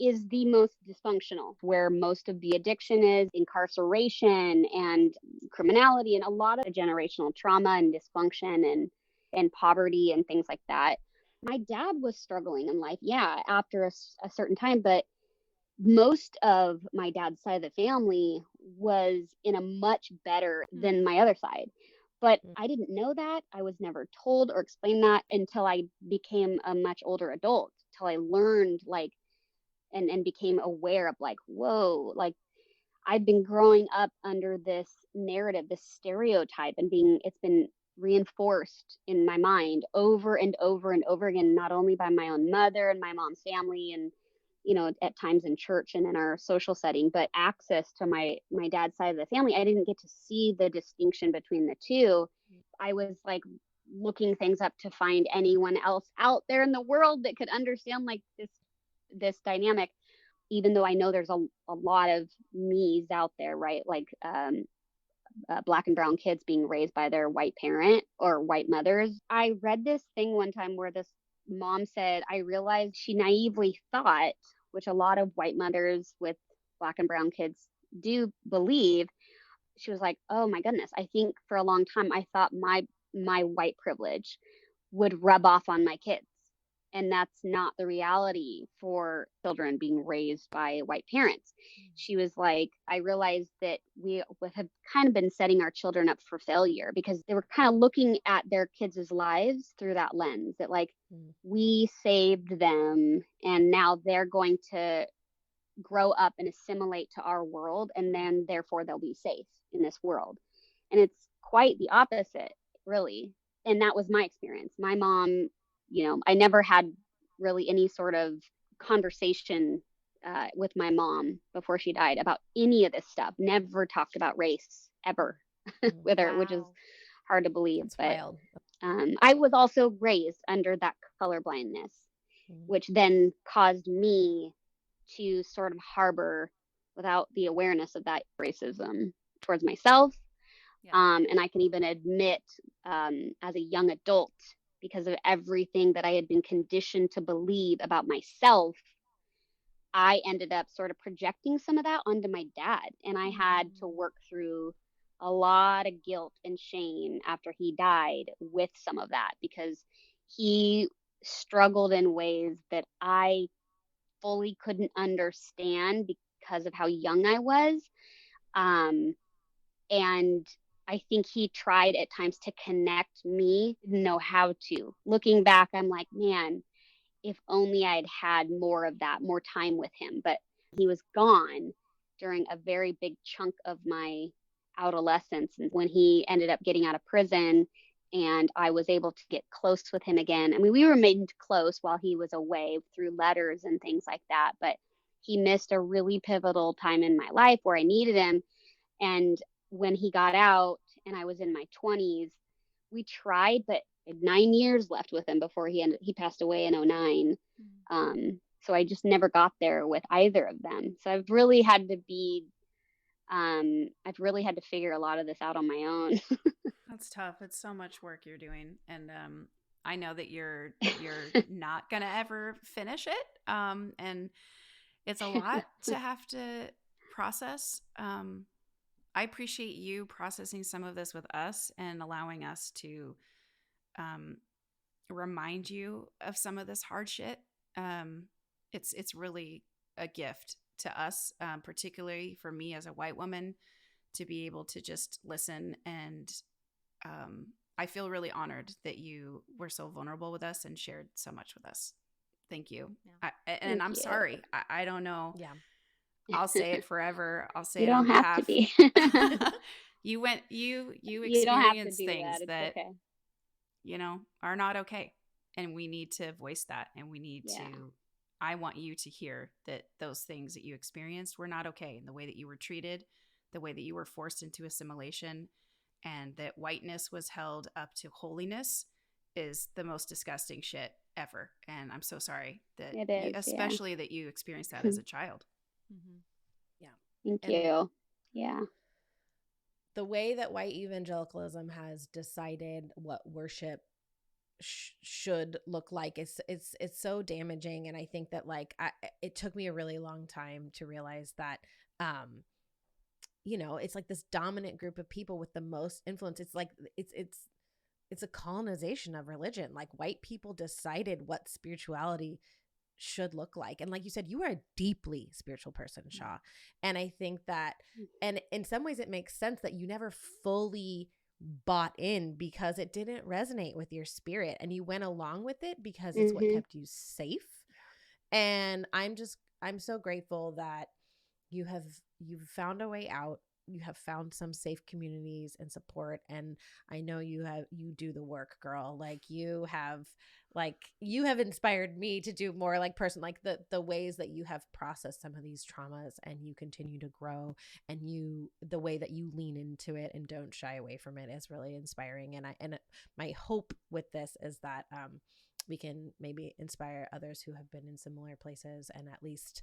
is the most dysfunctional, where most of the addiction is, incarceration and criminality, and a lot of generational trauma and dysfunction and poverty and things like that. My dad was struggling in life, after a certain time, but most of my dad's side of the family was in a much better than my other side. But I didn't know that. I was never told or explained that until I became a much older adult, till I learned like and became aware of like, whoa, like I've been growing up under this narrative, this stereotype, and it's been reinforced in my mind over and over and over again, not only by my own mother and my mom's family, and you know, at times in church and in our social setting, but access to my dad's side of the family, I didn't get to see the distinction between the two. I was like looking things up to find anyone else out there in the world that could understand like this dynamic, even though I know there's a lot of me's out there, right? Like Black and brown kids being raised by their white parent or white mothers. I read this thing one time where this mom said, I realized she naively thought, which a lot of white mothers with Black and brown kids do believe. She was like, oh my goodness, I think for a long time I thought my white privilege would rub off on my kids. And that's not the reality for children being raised by white parents. She was like, I realized that we have kind of been setting our children up for failure, because they were kind of looking at their kids' lives through that lens, that like we saved them and now they're going to grow up and assimilate to our world, and then therefore they'll be safe in this world. And it's quite the opposite, really. And that was my experience. My mom, you know, I never had really any sort of conversation with my mom before she died about any of this stuff. Never talked about race ever with her, which is hard to believe. That's but wild. I was also raised under that colorblindness, which then caused me to sort of harbor, without the awareness of that, racism towards myself. And I can even admit as a young adult, because of everything that I had been conditioned to believe about myself, I ended up sort of projecting some of that onto my dad. And I had to work through a lot of guilt and shame after he died with some of that, because he struggled in ways that I fully couldn't understand because of how young I was. And I think he tried at times to connect me, didn't know how to. Looking back, I'm like, man, if only I'd had more of that, more time with him. But he was gone. during a very big chunk of my adolescence. And when he ended up getting out of prison and I was able to get close with him again. I mean, we remained close while he was away through letters and things like that, but he missed a really pivotal time in my life where I needed him. And when he got out and I was in my 20s, we tried, but 9 years left with him before he passed away in 2009. So I just never got there with either of them. So I've really had to figure a lot of this out on my own. That's tough. It's so much work you're doing. And I know that you're not going to ever finish it. And it's a lot to have to process. I appreciate you processing some of this with us and allowing us to remind you of some of this hard shit. It's really a gift to us, particularly for me as a white woman, to be able to just listen. And I feel really honored that you were so vulnerable with us and shared so much with us. Thank you. Yeah. I'm sorry. I don't know. Yeah. I'll say it forever. I'll say You it on don't have behalf. to be. You You don't have to experienced do things that. It's that okay. Are not okay. And we need to voice that. And we need to, I want you to hear that those things that you experienced were not okay. And the way that you were treated, the way that you were forced into assimilation, and that whiteness was held up to holiness is the most disgusting shit ever. And I'm so sorry that It is, especially that you experienced that as a child. Mm-hmm. Yeah. Thank you. Yeah. The way that white evangelicalism has decided what worship should look like it's so damaging. And I think that it took me a really long time to realize that it's like this dominant group of people with the most influence. It's like it's a colonization of religion. Like, white people decided what spirituality should look like. And like you said, you are a deeply spiritual person, Shaw. And I think that, and in some ways it makes sense that you never fully bought in because it didn't resonate with your spirit, and you went along with it because it's what kept you safe. And I'm so grateful that you've found a way out. You have found some safe communities and support. And I know you do the work, girl. Like, you have inspired me to do more the ways that you have processed some of these traumas, and you continue to grow, and the way that you lean into it and don't shy away from it is really inspiring. And my hope with this is that we can maybe inspire others who have been in similar places, and at least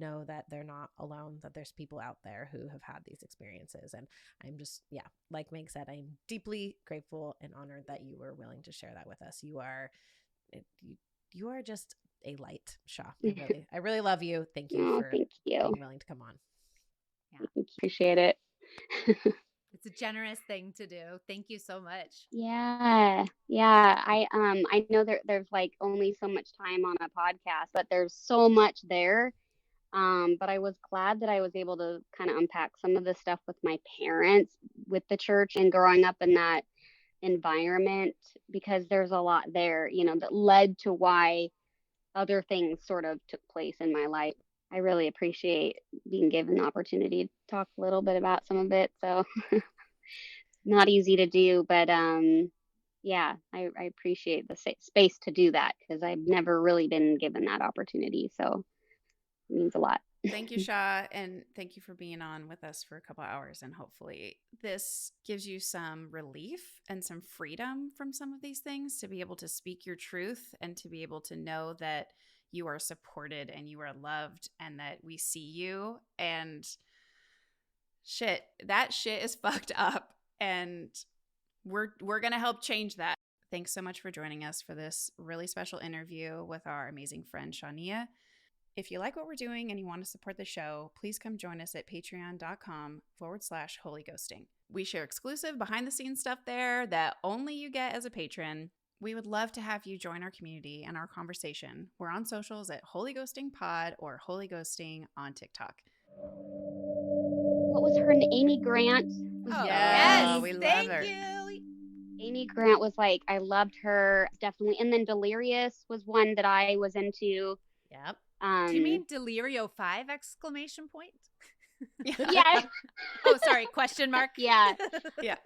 know that they're not alone, that there's people out there who have had these experiences. And I'm just, like Meg said, I'm deeply grateful and honored that you were willing to share that with us. You are just a light, Shaw. I really love you. Thank you for being willing to come on. Yeah. Appreciate it. It's a generous thing to do. Thank you so much. Yeah. I know there's like only so much time on a podcast, but there's so much there. But I was glad that I was able to kind of unpack some of the stuff with my parents, with the church, and growing up in that environment, because there's a lot there, that led to why other things sort of took place in my life. I really appreciate being given the opportunity to talk a little bit about some of it. So not easy to do, but I appreciate the space to do that, because I've never really been given that opportunity. So it means a lot. Thank you, Shaw, and thank you for being on with us for a couple hours. And hopefully this gives you some relief and some freedom from some of these things, to be able to speak your truth and to be able to know that you are supported and you are loved and that we see you. And that shit is fucked up, and we're going to help change that. Thanks so much for joining us for this really special interview with our amazing friend Shaunea. If you like what we're doing and you want to support the show, please come join us at patreon.com/holyghosting. We share exclusive behind the scenes stuff there that only you get as a patron. We would love to have you join our community and our conversation. We're on socials at Holy Ghosting Pod or Holy Ghosting on TikTok. What was her name? Amy Grant. Yes, we thank love her. you. Amy Grant was I loved her, definitely. And then Delirious was one that I was into. Yep. Do you mean Delirio 5 exclamation point? Yeah. Oh, sorry. Question mark. Yeah. Yeah.